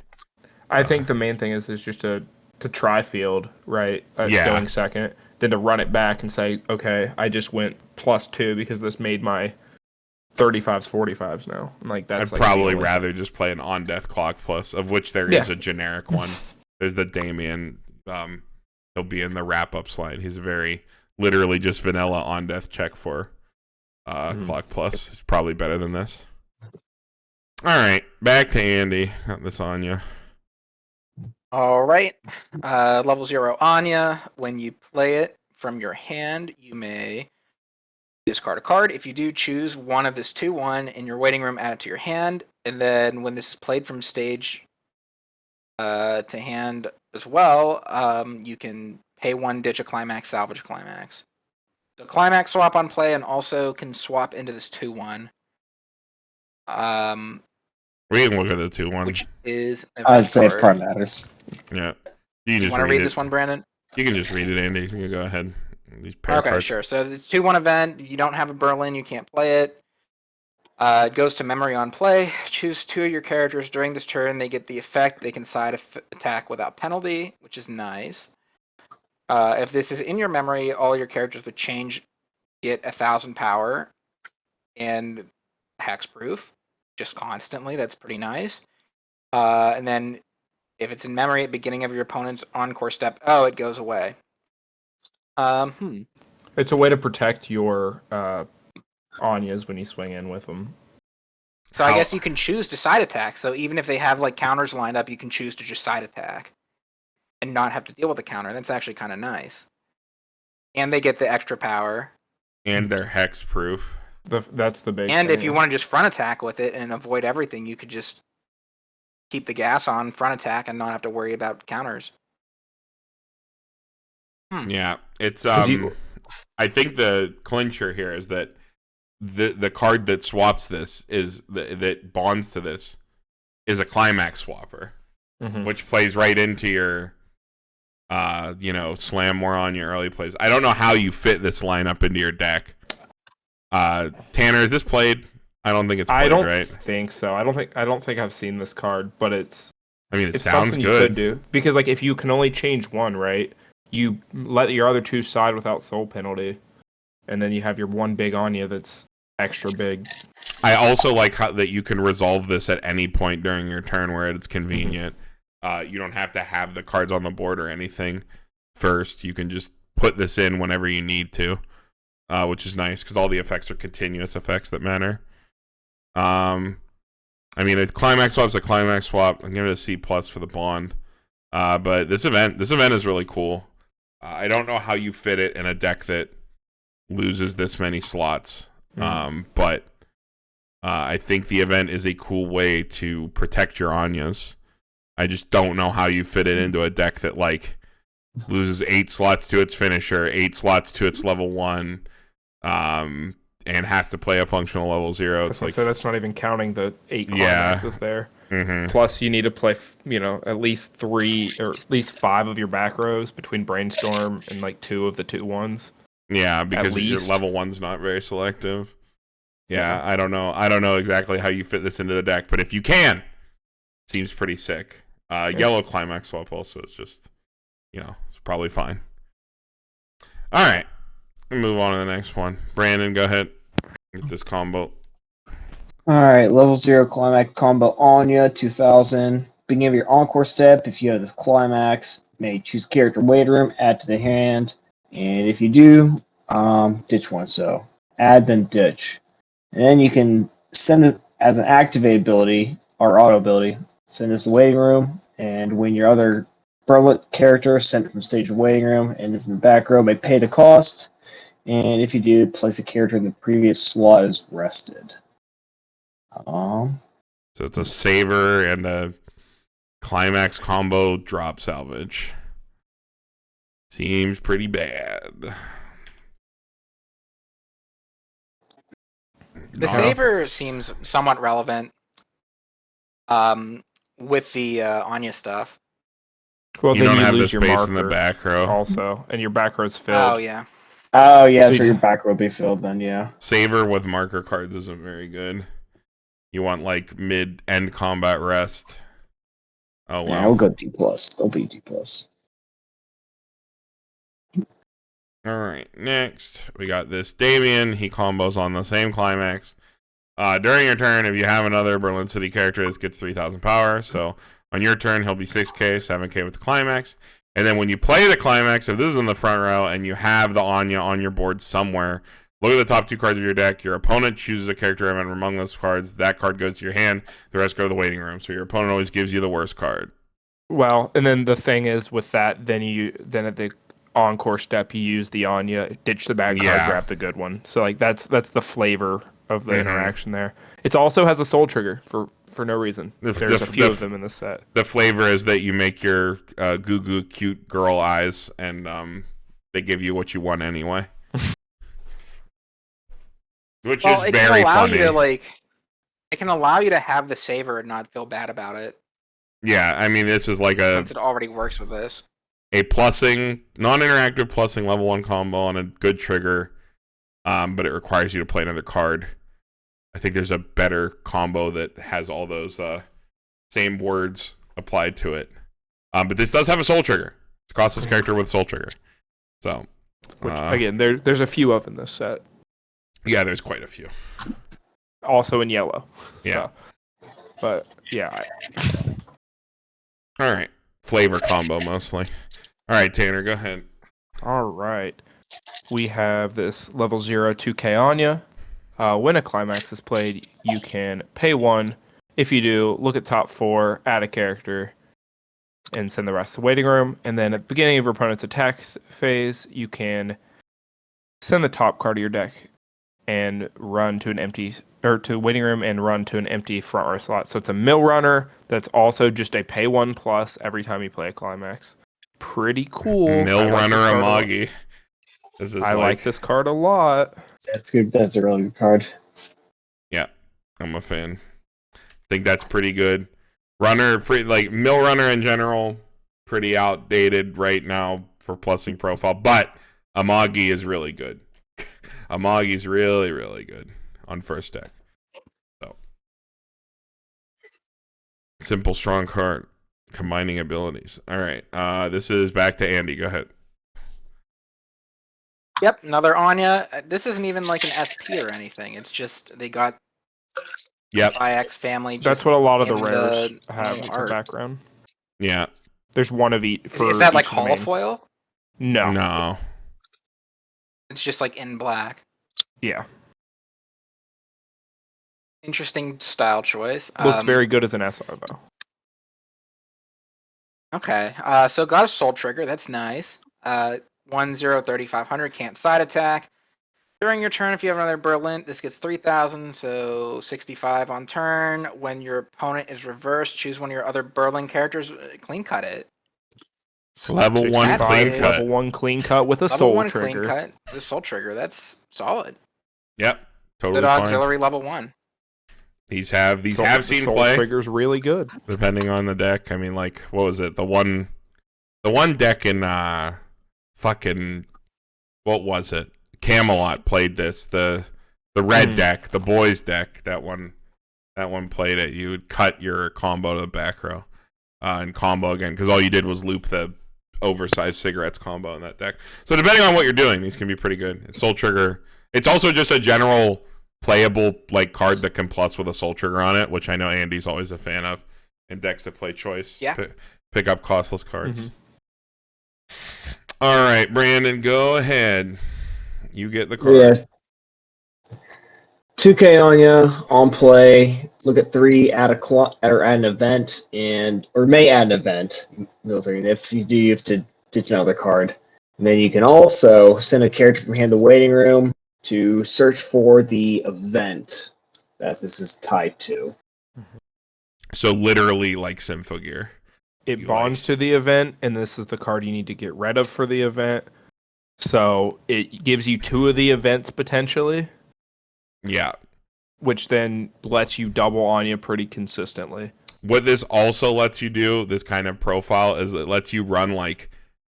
I think the main thing is just to try field, right? Going second, than to run it back and say, okay, I just went +2 because this made my 35s 45s now. Like that's I'd probably rather just play an on death clock plus, of which there is a generic one. There's the Damien. He'll be in the wrap up slide. He's very literally just vanilla on death check for clock plus. It's probably better than this. All right, back to Andy. Got this on you. All right. Level 0 Anya. When you play it from your hand, you may discard a card. If you do, choose one of this 2/1 in your waiting room, add it to your hand, and then when this is played from stage to hand as well, you can pay 1, ditch a climax, salvage a climax. The climax swap on play, and also can swap into this 2/1. We can look at the 2/1. Which is I'd say if card matters. Yeah. You just want to read this one, Brandon? You can just read it, Andy. You can go ahead. These Okay, cards. sure. So it's 2/1 event. You don't have a Berlin, you can't play it. It goes to memory on play. Choose 2 of your characters during this turn. They get the effect. They can side attack without penalty, which is nice. If this is in your memory, all your characters would get 1,000 power and hexproof just constantly. That's pretty nice. And then if it's in memory at the beginning of your opponent's encore step, it goes away. It's a way to protect your Anyas when you swing in with them. So I guess you can choose to side attack. So even if they have like counters lined up, you can choose to just side attack and not have to deal with the counter. That's actually kind of nice. And they get the extra power. And they're hex proof. That's the big And thing. if you want to just front attack with it and avoid everything, you could just keep the gas on front attack and not have to worry about counters. Yeah, it's I think the clincher here is that the card that swaps this that bonds to this is a climax swapper, which plays right into your slam more on your early plays. I don't know how you fit this lineup into your deck. Tanner, is this played? I don't think it's played, right? I don't think so. I don't think I've seen this card, but it sounds good. You could do, because like if you can only change one, right? You let your other 2 side without soul penalty, and then you have your one big Anya that's extra big. I also like that you can resolve this at any point during your turn where it's convenient. You don't have to have the cards on the board or anything first. You can just put this in whenever you need to, which is nice because all the effects are continuous effects that matter. The climax swap's a climax swap. I'm giving it a C+ for the bond. But this event is really cool. I don't know how you fit it in a deck that loses this many slots. But I think the event is a cool way to protect your Anyas. I just don't know how you fit it into a deck that like loses 8 slots to its finisher, 8 slots to its level 1, and has to play a functional level 0. It's like, so that's not even counting the 8 climaxes there. Plus, you need to play, at least 3 or at least 5 of your back rows between Brainstorm and like 2 of the 2/1s. Yeah, because your level 1's not very selective. Yeah, I don't know exactly how you fit this into the deck, but if you can, seems pretty sick. Yellow climax swap also is just, it's probably fine. All right, move on to the next one. Brandon, go ahead. Get this combo. Alright, level 0 climax combo Anya, 2000. Beginning of your encore step, if you have this climax, may choose character waiting room, add to the hand. And if you do, ditch one. So add, then ditch. And then you can send this as an activate ability, or auto ability, send this to waiting room. And when your other Berlet character sent it from stage to waiting room and is in the back row, may pay the cost. And if you do, place a character in the previous slot as rested. So it's a saver and a climax combo drop salvage. Seems pretty bad. The saver seems somewhat relevant with the Anya stuff. Well, you then don't have the lose your space marker in the back row. also, and your back row's filled. Oh, yeah. Oh, yeah, so your back row will be filled then, yeah. Saver with marker cards isn't very good. You want, like, mid-end combat rest. Oh, wow. Yeah, we'll go D+. Don't be D+. All right, next we got this Damien. He combos on the same climax. During your turn, if you have another Berlin City character, this gets 3,000 power. So on your turn, he'll be 6k, 7k with the climax. And then when you play the climax, if this is in the front row and you have the Anya on your board somewhere, look at the top 2 cards of your deck. Your opponent chooses a character and among those cards, that card goes to your hand. The rest go to the waiting room. So your opponent always gives you the worst card. Well, and then the thing is with that, then at the encore step, you use the Anya, ditch the bad card, grab the good one. So like that's the flavor of the interaction there. It also has a soul trigger for no reason. There's a few of them in the set. The flavor is that you make your goo goo cute girl eyes, and they give you what you want anyway. Which is very funny. It can allow you to have the saver and not feel bad about it. Yeah, I mean, this is like since it already works with this. A plussing, non-interactive plussing level 1 combo on a good trigger, but it requires you to play another card. I think there's a better combo that has all those same words applied to it. But this does have a soul trigger. It's a costless character with soul trigger. So, which, again, there's a few of in this set. Yeah, there's quite a few. Also in yellow. Yeah. So, but yeah. All right. Flavor combo mostly. All right, Tanner, go ahead. All right. We have this level 0 2k Anya. When a climax is played, you can pay 1. If you do, look at top 4, add a character, and send the rest to the waiting room. And then at the beginning of your opponent's attack phase, you can send the top card of your deck and run to to waiting room and run to an empty front row slot. So it's a mill runner that's also just a pay 1+ every time you play a climax. Pretty cool. Mill runner Amagi. I like this card a lot. That's good. That's a really good card. Yeah, I'm a fan. I think that's pretty good. Runner, mill runner in general, pretty outdated right now for plussing profile, but Amagi is really good. Amagi's really, really good on first deck. So simple, strong card, combining abilities. All right, this is back to Andy. Go ahead. Yep, another Anya. This isn't even like an SP or anything. It's just they got IX family. That's what a lot of the rares have in the background. Yeah. There's one of each. Is that like holofoil? No. It's just like in black. Yeah. Interesting style choice. Looks very good as an SR though. Okay. So got a soul trigger. That's nice. 1/0 3500 can't side attack. During your turn, if you have another Berlin, this gets 3,000, so 65 on turn. When your opponent is reversed, choose one of your other Berlin characters, clean cut it. Level 1 clean cut. Level 1 clean cut with a soul trigger. Level 1 clean cut with a soul trigger. That's solid. Yep, totally good fine. auxiliary level 1. These have seen soul play. Trigger's really good. Depending on the deck. I mean, like, what was it? The one deck in what was it? Camelot played this. The red deck, the boys deck. That one played it. You would cut your combo to the back row and combo again because all you did was loop the oversized cigarettes combo in that deck. So depending on what you're doing, these can be pretty good. It's soul trigger. It's also just a general playable card that can plus with a soul trigger on it, which I know Andy's always a fan of in decks that play choice. Yeah. Pick up costless cards. All right, Brandon, go ahead. You get the card. Yeah. 2K Anya on play. Look at 3. Add an event or may add an event. If you do, you have to ditch another card. And then you can also send a character from hand to waiting room to search for the event that this is tied to. So literally like Symphogear. It bonds to the event, and this is the card you need to get rid of for the event. So it gives you 2 of the events potentially. Yeah. Which then lets you double Anya pretty consistently. What this also lets you do, this kind of profile, is it lets you run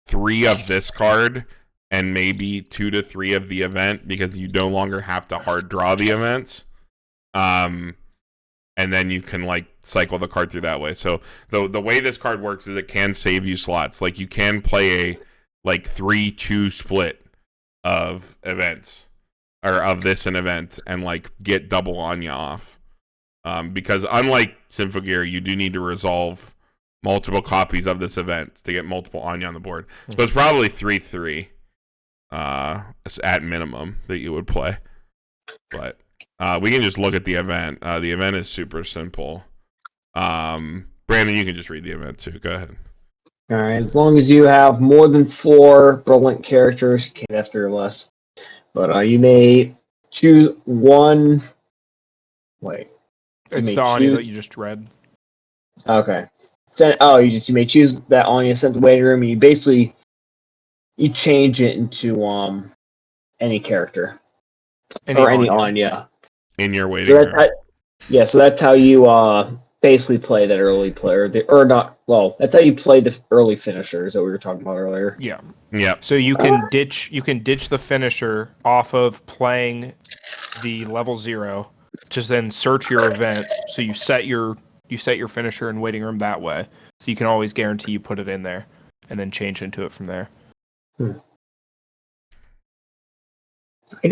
3 of this card and maybe 2 to 3 of the event because you no longer have to hard draw the events. And then you can cycle the card through that way. So the way this card works is it can save you slots. You can play a 3-2 split of events or of this an event and like get double Anya off. Because unlike Symphogear, you do need to resolve multiple copies of this event to get multiple Anya on the board. So it's probably 3/3 at minimum that you would play. But we can just look at the event. The event is super simple. Brandon, you can just read the event too. Go ahead. All right, as long as you have more than 4 brilliant characters, you can't have 3 or less. But you may choose one. Wait. It's the Anya that you just read. Okay. You may choose that Anya sent to the waiting room. And you change it into any character any Anya in your waiting room. So that's how you basically play that early player. That's how you play the early finishers that we were talking about earlier. Yeah. Yeah. So you can ditch the finisher off of playing the level 0. Just then search your event. So you set your finisher and waiting room that way. So you can always guarantee you put it in there, and then change into it from there.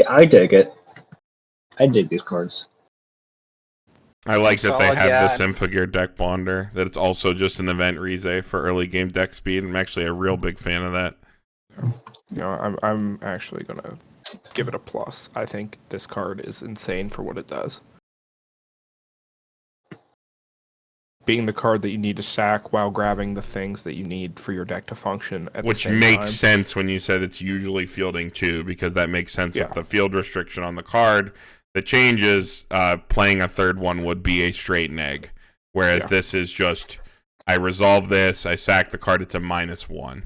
I dig it. I dig these cards. I like that they Solid, have yeah. the Symphogear deck bonder, that it's also just an event Rize for early game deck speed. I'm actually a real big fan of that. You know, I'm actually gonna give it a plus. I think this card is insane for what it does. Being the card that you need to sack while grabbing the things that you need for your deck to function at Which the same makes time. sense when you said it's usually fielding 2, because that makes sense Yeah. with the field restriction on the card. The changes, playing a third one would be a straight neg. Whereas this is just, I resolve this, I sack the card, it's a -1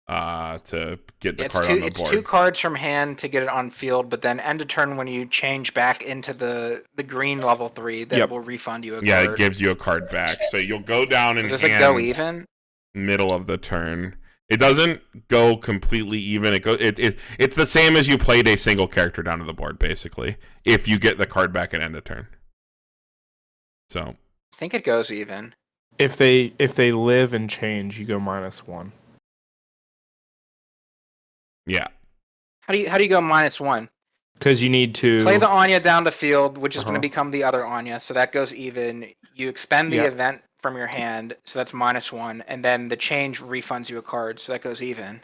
to get the card on the board. It's 2 cards from hand to get it on field, but then end of turn when you change back into the green level 3, that will refund you a card. It gives you a card back. So you'll go down in Does hand. it go even? Middle of the turn. It doesn't go completely even. It's the same as you played a single character down to the board, basically, if you get the card back at end of turn. So I think it goes even. If they live and change, you go -1. yeah. How do you go -1? Because you need to Play the Anya down to field, which is going to become the other Anya, so that goes even. You expend the event from your hand, so that's -1, and then the change refunds you a card, so that goes even.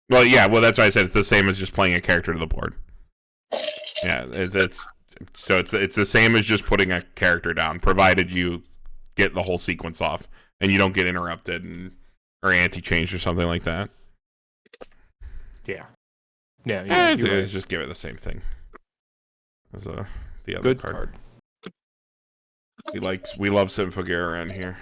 Well, yeah. Well, that's why I said it's the same as just playing a character to the board. Yeah, it's the same as just putting a character down, provided you get the whole sequence off and you don't get interrupted or anti-changed or something like that. Yeah. It's just give it the same thing as the other Good card. We love Symphogear around here.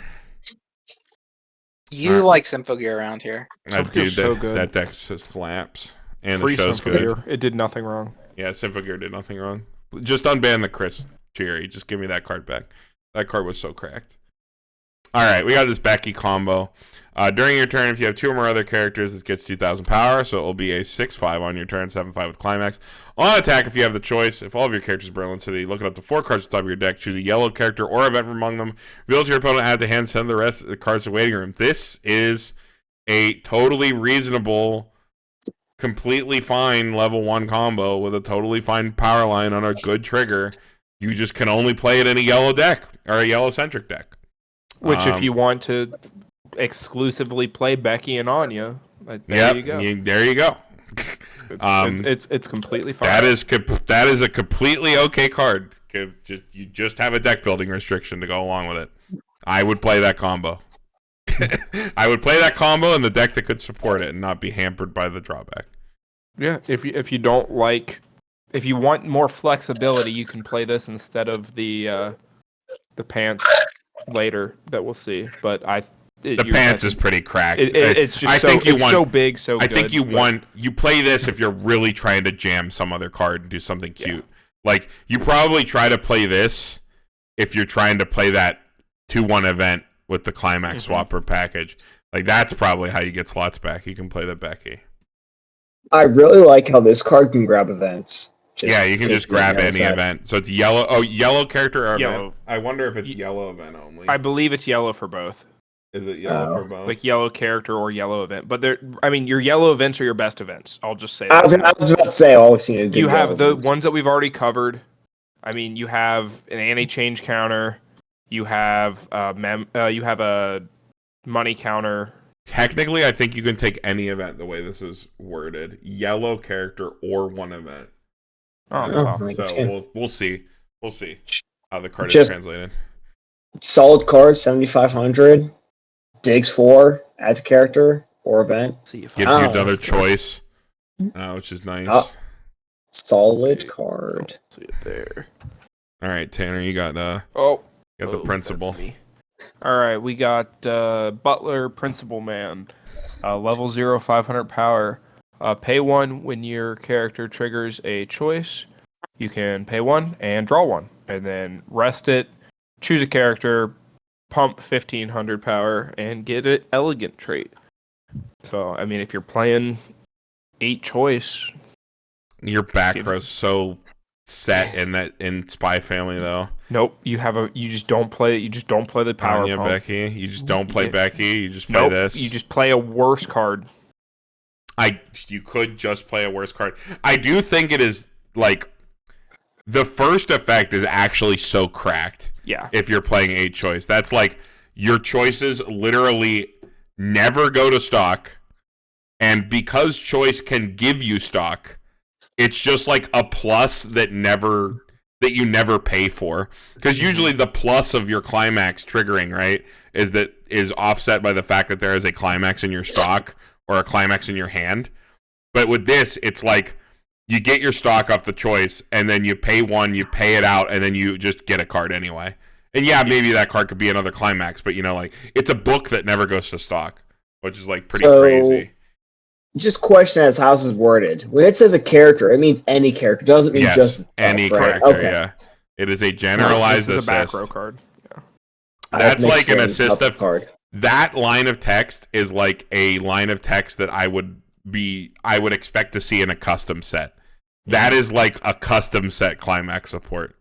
You like Symphogear around here. Dude, so good. that deck just slaps. And Free the show's Symphogear. good. It did nothing wrong. Yeah, Symphogear did nothing wrong. Just unban the Chris Cherry. Just give me that card back. That card was so cracked. All right, we got this Becky combo. During your turn, if you have 2 or more other characters, this gets 2,000 power, so it will be a 6/5 on your turn, 7/5 with climax. On attack, if you have the choice, if all of your characters are Berlin City, look it up to 4 cards at the top of your deck, choose a yellow character or event from among them, reveal to your opponent, add to hand, send the rest of the cards to waiting room. This is a totally reasonable, completely fine level 1 combo with a totally fine power line on a good trigger. You just can only play it in a yellow deck, or a yellow-centric deck. Which, if you want to exclusively play Becky and Anya, there you go. There you go. It's completely fine. That is a completely okay card. You just have a deck building restriction to go along with it. I would play that combo. I would play that combo in the deck that could support it and not be hampered by the drawback. Yeah, if you don't like, if you want more flexibility, you can play this instead of the pants later that we'll see. But the pants is pretty cracked. It's just so big, so good. I think you play this if you're really trying to jam some other card and do something cute. Like, you probably try to play this if you're trying to play that 2-1 event with the climax swapper package. Like, that's probably how you get slots back. You can play the Becky. I really like how this card can grab events. You can just grab any event. So it's yellow. Oh, yellow character or yellow. event. I wonder if it's yellow event only. I believe it's yellow for both. Is it yellow for both? Like yellow character or yellow event. But your yellow events are your best events. I'll just say I that. was about to say, I've always seen a good You have the yellow ones. ones that we've already covered. I mean, you have an anti-change counter. You have you have a money counter. Technically, I think you can take any event the way this is worded. Yellow character or one event. So we'll see. We'll see how the card is translated. Solid card, 7,500. Digs 4, adds a character or event. Gives you another choice, which is nice. Solid card. See it there. All right, Tanner, you got the principal. All right, we got Butler, Principal Man, level 0, 500 power. Pay 1 when your character triggers a choice. You can pay 1 and draw 1, and then rest it. Choose a character, pump 1,500 power, and get an elegant trait. So, I mean, if you're playing 8 choice, your back row's so set in Spy Family though. Nope, you just don't play the power Anya, pump. Becky, you just don't play Becky. You just play this. You just play a worse card. You could just play a worse card. I do think it is like the first effect is actually so cracked. Yeah. If you're playing 8 choice, that's like your choices literally never go to stock, and because choice can give you stock, it's just like a plus that you never pay for. Because usually the plus of your climax triggering, right, is offset by the fact that there is a climax in your stock or a climax in your hand. But with this, it's like you get your stock off the choice, and then you pay 1, you pay it out, and then you just get a card anyway. And yeah, maybe that card could be another climax, but like it's a book that never goes to stock, which is like pretty crazy. Just question as how this is worded. When it says a character, it means any character. It doesn't mean just any character. Okay. Yeah, it is a generalized this is assist. a back row card. Yeah. That's like an assist card. That line of text is like a line of text that I would expect to see in a custom set. That is like a custom set climax support.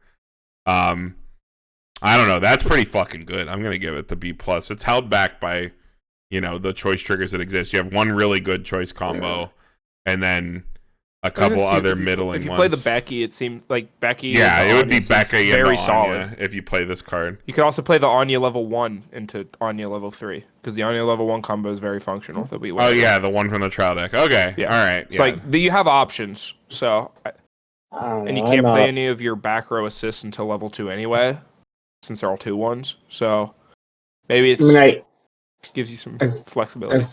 I don't know. That's pretty fucking good. I'm gonna give it the B+. It's held back by, the choice triggers that exist. You have one really good choice combo, and then a couple other middling ones. If you play the Becky, it seemed like Becky. Yeah, it would be Becky and very Anya solid if you play this card. You could also play the Anya level 1 into Anya level 3, because the Anya level 1 combo is very functional. Oh yeah, the one from the trial deck. Okay, yeah. All right. It's like you have options. So, and you can't play any of your back row assists until level 2 anyway, since they're all 2/1s. So maybe it gives you some flexibility.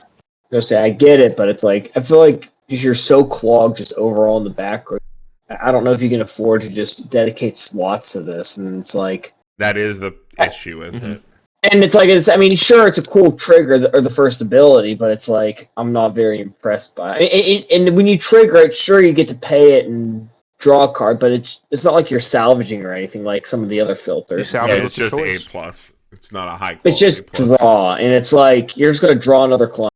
I get it, but it's like I feel like you're so clogged just overall in the back row. I don't know if you can afford to just dedicate slots to this, and it's like that is the issue with it. And it's like sure, it's a cool trigger or the first ability, but it's like I'm not very impressed by it. And when you trigger it, sure you get to pay it and draw a card, but it's not like you're salvaging or anything like some of the other filters. It's just A+. It's not a high quality. It's just draw, and it's like you're just gonna draw another client.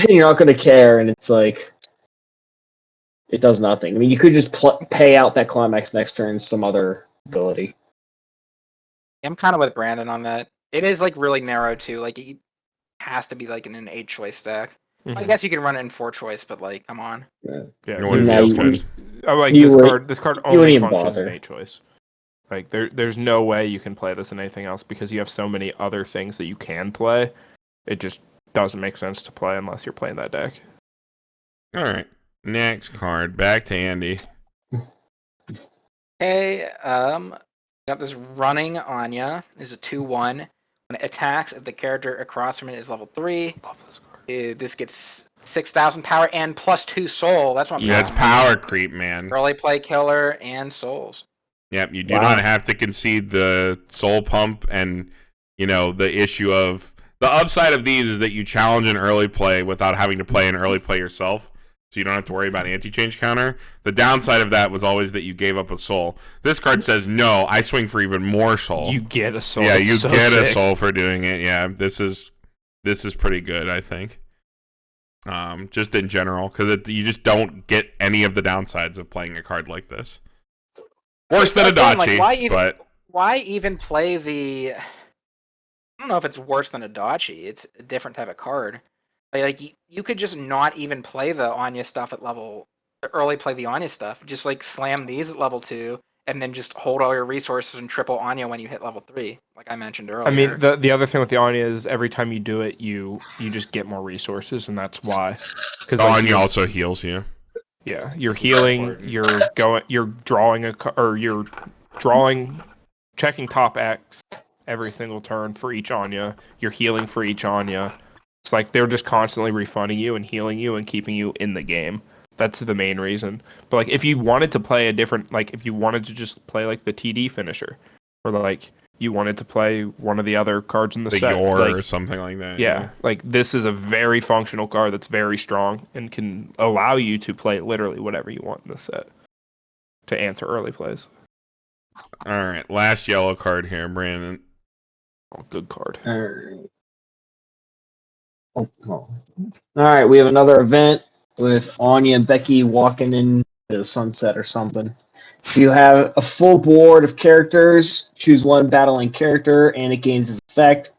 You're not gonna care, and it's like it does nothing. I mean, you could just pay out that climax next turn some other ability. I'm kind of with Brandon on that. It is like really narrow too. Like it has to be like in an 8 choice stack. I guess you can run it in 4 choice, but like, come on. Yeah. I like this card. This card only functions in 8 choice. Like there's no way you can play this in anything else because you have so many other things that you can play. It just doesn't make sense to play unless you're playing that deck. All right. Next card. Back to Andy. Okay, got this running Anya. Is a 2/1. When it attacks, if the character across from it is level 3, love this card. This gets 6,000 power and +2 soul. That's what I'm That's power creep, man. Early play killer and souls. Yep, you do not have to concede the soul pump, and the issue of the upside of these is that you challenge an early play without having to play an early play yourself. So you don't have to worry about anti-change counter. The downside of that was always that you gave up a soul. This card says, no, I swing for even more soul. You get a soul. Yeah, you get a soul for doing it. Yeah, this is pretty good, I think. Just in general, because you just don't get any of the downsides of playing a card like this. Worse than a Dachi, but... Why even play the... don't know if it's worse than Adachi. It's a different type of card. Like you could just not even play the Anya stuff at level early. Play the Anya stuff. Just like slam these at level 2, and then just hold all your resources and triple Anya when you hit level 3, like I mentioned earlier. I mean, the other thing with the Anya is every time you do it, you just get more resources, and that's why. Because Anya also heals you. Yeah, you're healing. You're drawing checking top X every single turn for each Anya. You're healing for each Anya. It's like they're just constantly refunding you and healing you and keeping you in the game. That's the main reason. But like, if you wanted to play if you wanted to just play like the TD finisher, or like you wanted to play one of the other cards in the set, or something like that. Yeah, like this is a very functional card that's very strong and can allow you to play literally whatever you want in the set to answer early plays. All right, last yellow card here, Brandon. Oh, good card. All right. All right, we have another event with Anya and Becky walking into the sunset or something. You have a full board of characters. Choose one battling character, and it gains its effect.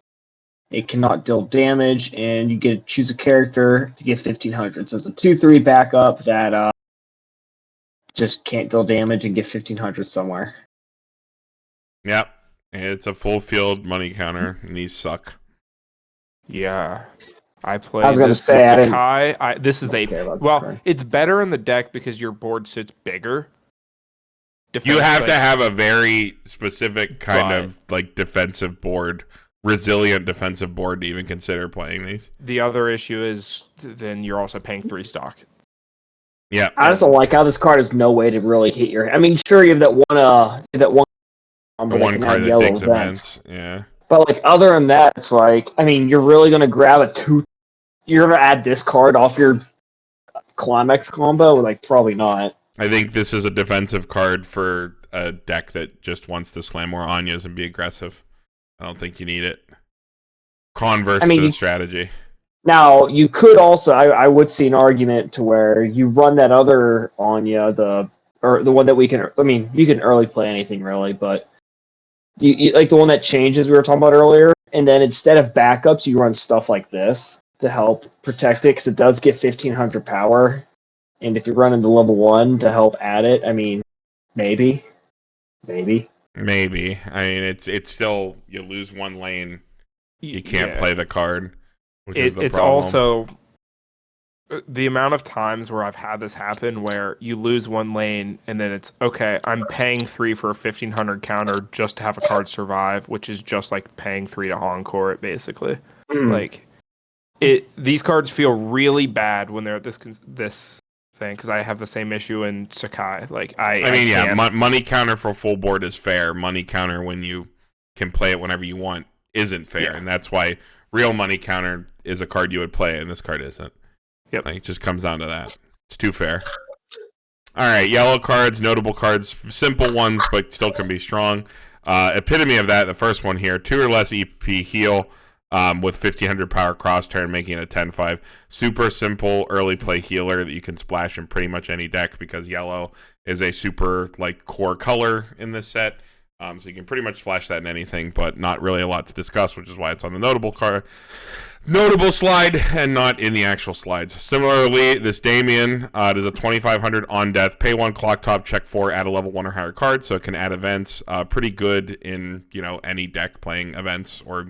It cannot deal damage, and you get to choose a character to get 1,500. So it's a 2/3 backup that just can't deal damage and get 1,500 somewhere. Yep, it's a full field money counter, and these suck. Yeah. I was going to say, Sakai. This is Sakai. It's better in the deck because your board sits bigger. You have to have a very specific kind of like defensive board, resilient defensive board to even consider playing these. The other issue is then you're also paying 3 stock. Yeah, I just don't like how this card has no way to really hit your. I mean, sure, you have that one. The one card that digs events. Yeah, but like other than that, it's like, I mean, you're really gonna grab a 2. You're gonna add this card off your Climax combo? Like, probably not. I think this is a defensive card for a deck that just wants to slam more Anyas and be aggressive. I don't think you need it. Converse to the strategy. Now, you could also, I would see an argument to where you run that other Anya, the one that you can early play anything really, but you like the one that changes we were talking about earlier, and then instead of backups, you run stuff like this to help protect it, because it does get 1,500 power. And if you're running the level 1 to help add it, I mean, maybe. I mean, it's still, you lose one lane, you can't play the card, which is the it's problem. Also the amount of times where I've had this happen where you lose one lane and then it's okay, I'm paying 3 for a 1,500 counter just to have a card survive, which is just like paying 3 to encore it basically. Like these cards feel really bad when they're at this thing, because I have the same issue in Sakai. Like money counter for full board is fair. Money counter when you can play it whenever you want isn't fair, and that's why real money counter is a card you would play, and this card isn't. Yep, like, it just comes down to that. It's too fair. All right, yellow cards, notable cards, simple ones, but still can be strong. Epitome of that, the first one here: 2 or less EP heal. With 1,500 power cross turn, making it a 10/5. Super simple early play healer that you can splash in pretty much any deck, because yellow is a super like core color in this set. So you can pretty much splash that in anything, but not really a lot to discuss, which is why it's on the notable slide and not in the actual slides. Similarly, this Damien, it is a 2,500 on death, pay 1 clock top, check 4, add a level 1 or higher card, so it can add events. Pretty good in any deck playing events, or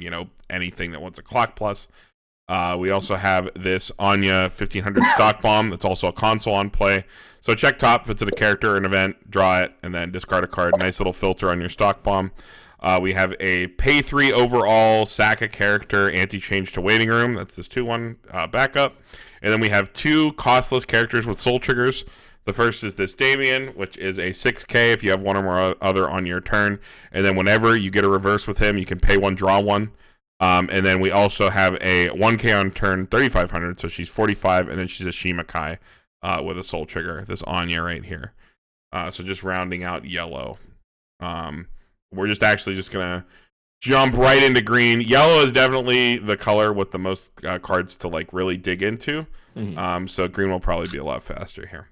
anything that wants a clock plus. We also have this Anya 1,500 stock bomb that's also a console on play. So check top if it's a character or an event, draw it, and then discard a card. Nice little filter on your stock bomb. We have a pay 3 overall, sack a character, anti-change to waiting room. That's this 2/1 backup. And then we have 2 costless characters with soul triggers. The first is this Damien, which is a 6k if you have one or more other on your turn. And then whenever you get a reverse with him, you can pay 1, draw 1. And then we also have a 1k on turn, 3,500, so she's 45, and then she's a Shimakai with a soul trigger, this Anya right here. So just rounding out yellow. We're just going to jump right into green. Yellow is definitely the color with the most cards to like really dig into. So green will probably be a lot faster here.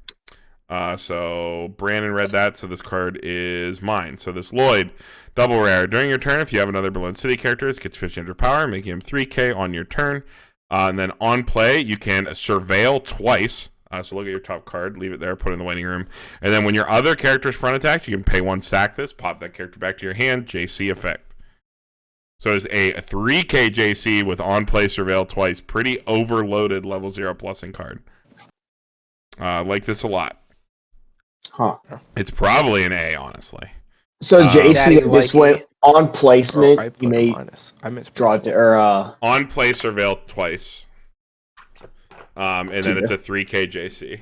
So Brandon read that, so this card is mine. So this Lloyd, double rare. During your turn, if you have another Berlin City character, it gets 1500 power, making him 3k on your turn. And then on play, you can surveil twice. So look at your top card, leave it there, put it in the waiting room. And then when your other character's front attack, you can pay 1, sack this, pop that character back to your hand, JC effect. So it's a 3k JC with on play surveil twice. Pretty overloaded level 0 plusing card. Like this a lot. Huh. It's probably an A, honestly. So JC Daddy just likey. went on placement. I you put a may minus. I meant draw it or On play surveil twice. And then it's a 3k JC.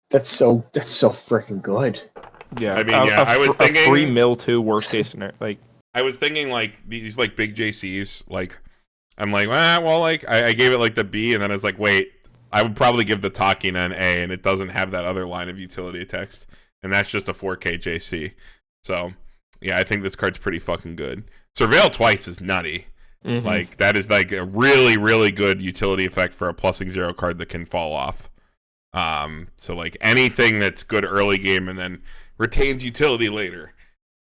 that's so freaking good. Yeah, I mean, I was thinking a 3 mil too. Worst case scenario, like I was thinking like these like big JCs. Like I'm like, well, like I gave it like the B, and then I was like, wait, I would probably give the Takina an A, and it doesn't have that other line of utility text, and that's just a 4k JC. So yeah, I think this card's pretty fucking good. Surveil twice is nutty. mhm. Like that is like a really, really good utility effect for a plusing 0 card that can fall off. So like anything that's good early game and then retains utility later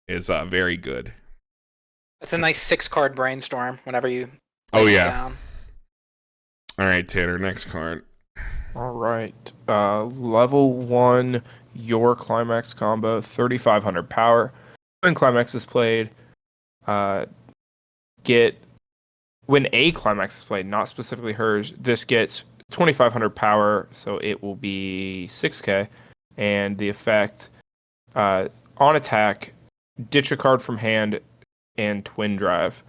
is very good. It's a nice 6-card brainstorm whenever you. Oh, lay it yeah. down. All right, Tanner, next card. All right. Level 1, your climax combo, 3,500 power. When climax is played, when a climax is played, not specifically hers, this gets 2,500 power, so it will be 6k. And the effect, on attack, ditch a card from hand and twin drive.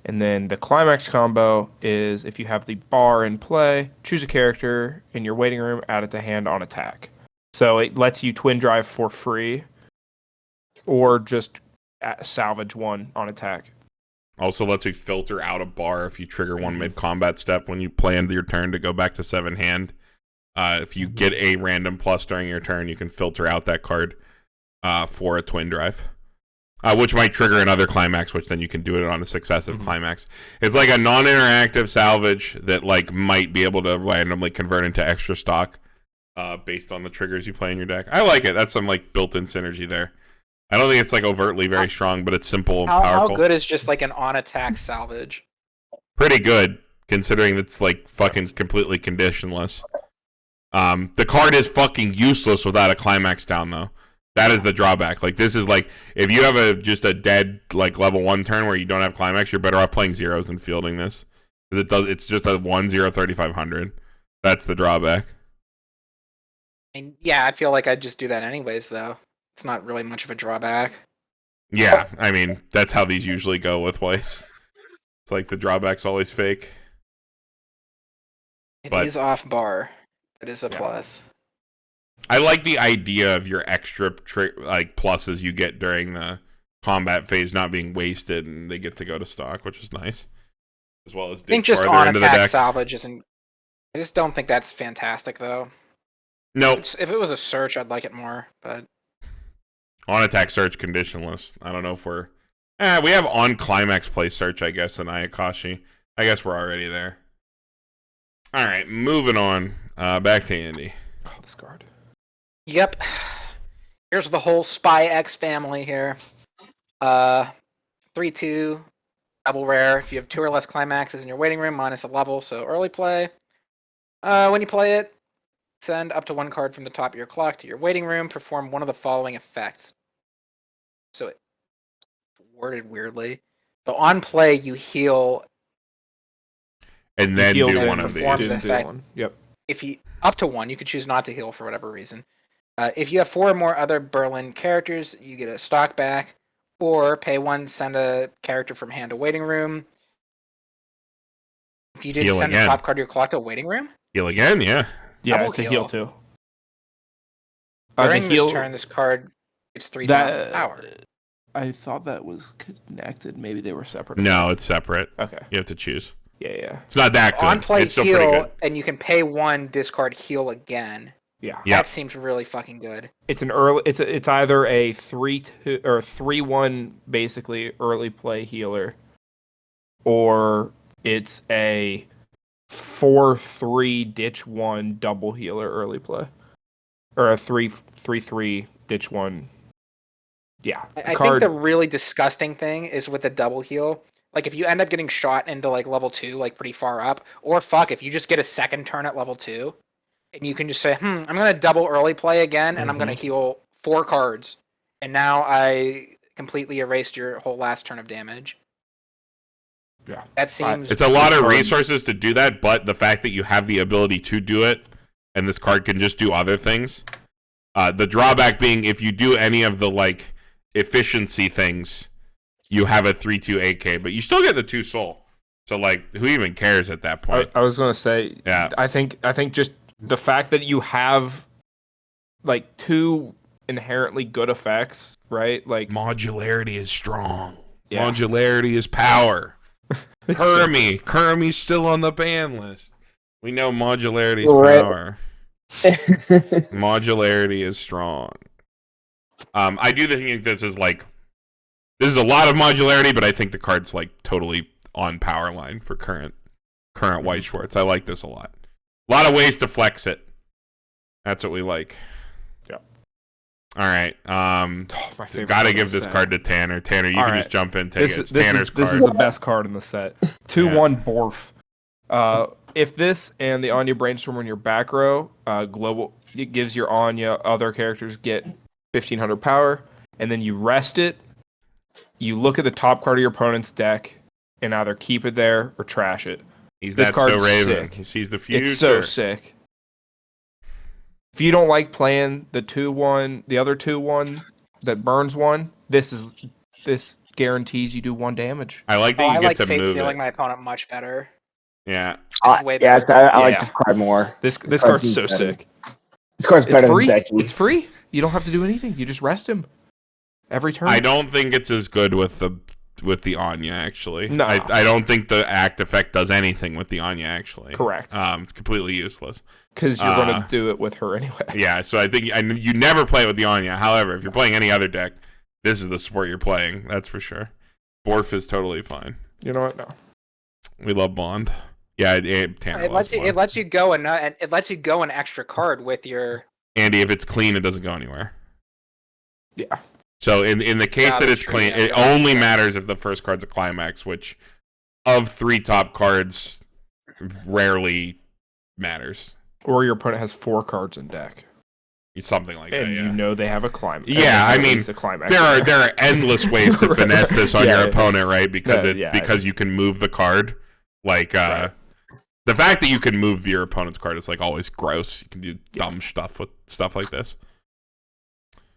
And then the climax combo is if you have the bar in play, choose a character in your waiting room, add it to hand on attack. So it lets you twin drive for free or just salvage one on attack. Also lets you filter out a bar if you trigger one mid-combat step when you play into your turn to go back to 7 hand. If you get a random plus during your turn, you can filter out that card for a twin drive. Which might trigger another climax, which then you can do it on a successive climax. It's like a non-interactive salvage that like might be able to randomly convert into extra stock based on the triggers you play in your deck. I like it. That's some like built-in synergy there. I don't think it's like overtly very strong, but it's simple and powerful. How good is just like an on-attack salvage? Pretty good, considering it's like fucking completely conditionless. The card is fucking useless without a climax down, though. That is the drawback. Like this is like if you have just a dead like level 1 turn where you don't have climax, you're better off playing zeros than fielding this because it's just a 1-0 3,500. That's the drawback. I mean, yeah, I feel like I'd just do that anyways, though. It's not really much of a drawback. Yeah, I mean that's how these usually go with Weiss. It's like the drawback's always fake. It But- is off bar. It is a plus. I like the idea of your extra like pluses you get during the combat phase not being wasted, and they get to go to stock, which is nice. As well as I think dig just farther into the on-attack deck. salvage isn't. I just don't think that's fantastic, though. Nope. If it was a search, I'd like it more, but On attack search conditionless. I don't know if we're. We have on climax play search, I guess, in Ayakashi. I guess we're already there. All right, moving on. Back to Andy. Oh, this card. yep. Here's the whole Spy X family here. 3/2, double rare. If you have 2 or less climaxes in your waiting room, minus a level, so early play. When you play it, send up to 1 card from the top of your clock to your waiting room. Perform one of the following effects. So it worded weirdly. So on play, you heal. And then Heal do then one of perform these. the Didn't do effect. one. Yep. If you up to 1, you could choose not to heal for whatever reason. If you have 4 or more other Berlin characters, you get a stock back, or pay 1, send a character from hand to waiting room. If you did Heal send again. the top card of your clock to waiting room, Heal again, yeah. Yeah, Double it's a heal. heal too. during the this heal, turn, this card gets 3,000 power. I thought that was connected. Maybe they were separate. No, effects. it's separate. Okay. You have to choose. Yeah. It's not that good. On play It's still pretty heal, good. and you can pay 1, discard heal again. Yeah. Yeah. That seems really fucking good. It's an early. It's either a 3-2 or 3-1 basically early play healer, or it's a 4-3 ditch 1 double healer early play. or a 3/3 ditch 1. Yeah, I think the really disgusting thing is with the double heal. Like if you end up getting shot into like level 2, like pretty far up, or if you just get a second turn at level 2, and you can just say, I'm gonna double early play again, and I'm gonna heal 4 cards, and now I completely erased your whole last turn of damage. Yeah, that seems. It's a lot of resources to do that, but the fact that you have the ability to do it, and this card can just do other things. The drawback being, if you do any of the like efficiency things, you have a 3/2 AK, but you still get the 2 soul. So like, who even cares at that point? I was gonna say, yeah. I think just the fact that you have like 2 inherently good effects, right? Like modularity is strong. Yeah. Modularity is power. Kermie's still on the ban list. We know modularity is power. Modularity is strong. I do think this is a lot of modularity, but I think the card's like totally on power line for current Weiss Schwarz. I like this a lot. A lot of ways to flex it. That's what we like. Yeah. All right. Gotta give this card to Tanner. Tanner, you can just jump in. Take it. It's Tanner's card. This is the best card in the set. 2/1 Borf. If this and the Anya Brainstorm in your back row, global, it gives your Anya other characters get 1,500 power, and then you rest it. You look at the top card of your opponent's deck and either keep it there or trash it. This card's so Raven. Sick. He sees the future. It's so sick. If you don't like playing the 2/1, the other 2/1 that burns 1, this guarantees you do 1 damage. I like that you get to Fate move Sealing it. my opponent much better. Yeah. I like this card more. This card's so sick. This card's better than Becky. It's free. You don't have to do anything. You just rest him every turn. I don't think it's as good with the Anya, actually. No. I don't think the act effect does anything with the Anya, actually. Correct. It's completely useless. Because you're going to do it with her anyway. Yeah, so I think you never play it with the Anya. However, if you're playing any other deck, this is the sport you're playing. That's for sure. Borf is totally fine. You know what? No. We love Bond. Yeah, Tanner it lets you go an extra card with your Andy. If it's clean, it doesn't go anywhere. Yeah. So in the case that it's clean, it only matters if the first card's a climax, which of 3 top cards rarely matters. Or your opponent has 4 cards in deck. Something like that, and you know they have a climax. Yeah, I mean, there are endless ways to finesse this on your opponent, right? Because you can move the card. Like, the fact that you can move your opponent's card is like always gross. You can do dumb stuff with stuff like this.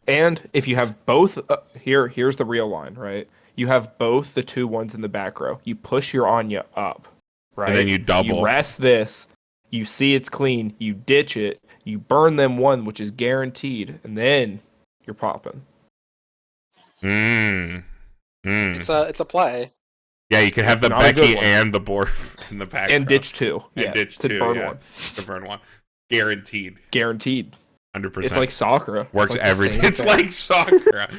And if you have both, here's the real line, right? You have both the 2/1s in the back row. You push your Anya up, right? And then you double. You rest this. You see it's clean. You ditch it. You burn them 1, which is guaranteed, and then you're popping. It's a play. Yeah, you can have the Becky and the Borf in the back and row. Ditch 2. And ditch 2, burn 1. To burn 1. Guaranteed. 100%. It's like Sakura. Works everything. It's like Sakura.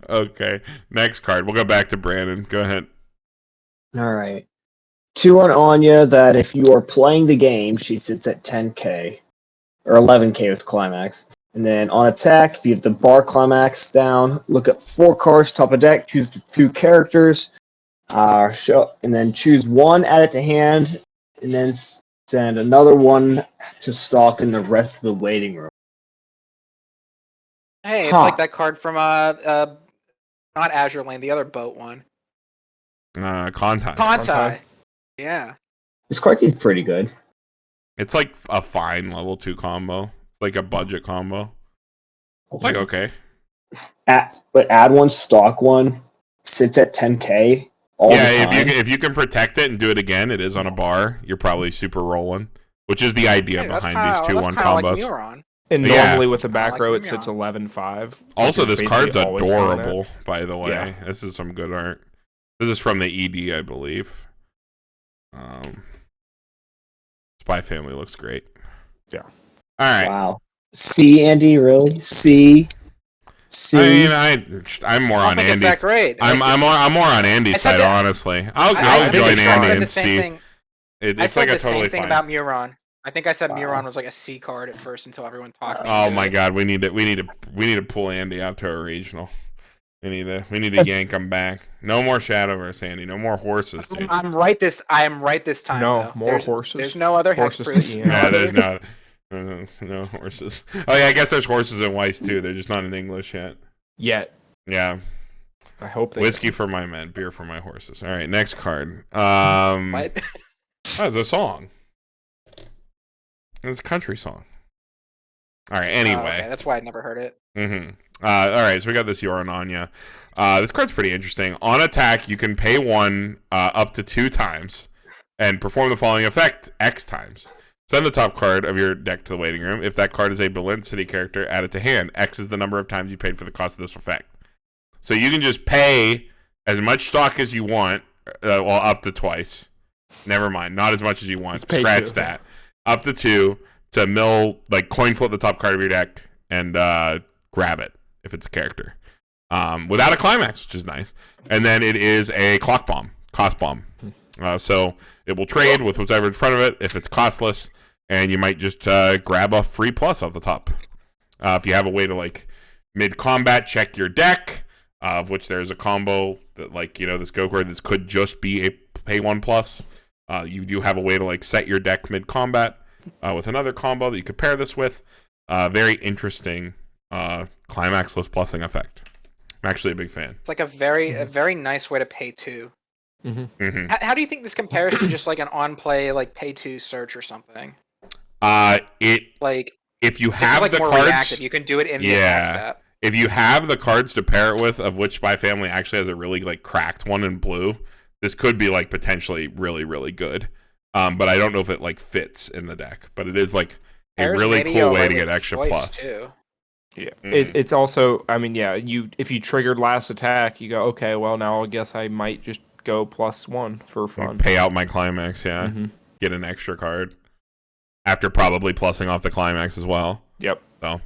Okay. Next card. We'll go back to Brandon. Go ahead. All right. 2 on Anya that if you are playing the game, she sits at 10k. Or 11k with Climax. And then on attack, if you have the bar Climax down, look at 4 cards top of deck, choose 2 characters, and then choose 1, add it to hand, and then send another 1 to stock in the rest of the waiting room. Hey, it's like that card from not Azure Lane, the other boat one. Contai. Yeah. This card seems pretty good. It's like a fine level 2 combo. It's like a budget combo. It's like okay. But add 1, stock 1, sits at 10k. If you can protect it and do it again, it is on a bar. You're probably super rolling, which is the idea behind these 2/1 combos. Like and normally with the back row, it sits 11-5. Also, this card's adorable, by the way. Yeah. This is some good art. This is from the ED, I believe. Spy Family looks great. Yeah. All right. Wow. C, Andy, really? C. I mean, I'm more on Andy's. That great. I'm more on Andy's side, honestly. I'll join Andy and see. I said the same thing about Muron. I think I said Wow. Miron was like a C card at first until everyone talked me. Oh into my it. God, we need to pull Andy out to a regional. We need to yank him back. No more Shadowverse, Andy. No more horses, dude. I am right this time. No, though. more horses. There's no other Horses to hexproofs. Ian. Yeah, there's not. No horses. Oh yeah, I guess there's horses in Weiss too. They're just not in English yet. Yet. Yeah. I hope they. Whiskey for my men, beer for my horses. All right, next card. What? Oh, it's a song. It's a country song. All right. Anyway. Oh, okay, that's why I never heard it. Mm-hmm. All right, so we got this Yoran Anya. This card's pretty interesting. On attack, you can pay 1 up to 2 times and perform the following effect X times. Send the top card of your deck to the waiting room. If that card is a Berlin City character, add it to hand. X is the number of times you paid for the cost of this effect. So you can just pay as much stock as you want, well, up to twice. Never mind, not as much as you want. Scratch that. Up to 2 to mill, like, coin flip the top card of your deck and grab it if it's a character. Without a climax, which is nice. And then it is a cost bomb. So it will trade with whatever in front of it if it's costless, and you might just grab a free plus off the top. If you have a way to, like, mid-combat check your deck, of which there's a combo that, like, you know, this go card, this could just be a pay 1 plus. You do have a way to, like, set your deck mid-combat with another combo that you could pair this with. Very interesting climaxless plussing effect. I'm actually a big fan. It's like a very nice way to pay 2. Mm-hmm. Mm-hmm. How do you think this compares to just like an on-play like pay 2 search or something? If you have like the more cards, reactive. You can do it in the attack step. If you have the cards to pair it with, of which Spy Family actually has a really, like, cracked one in blue, this could be, like, potentially really, really good. But I don't know if it, like, fits in the deck. But it is, like, a really cool way to get extra plus. Too. Yeah, Mhm. it's also. I mean, yeah. If you triggered last attack, you go, okay, well now I guess I might just go +1 for fun. Pay out my climax, yeah. Mm-hmm. Get an extra card after probably plussing off the climax as well. Yep. So,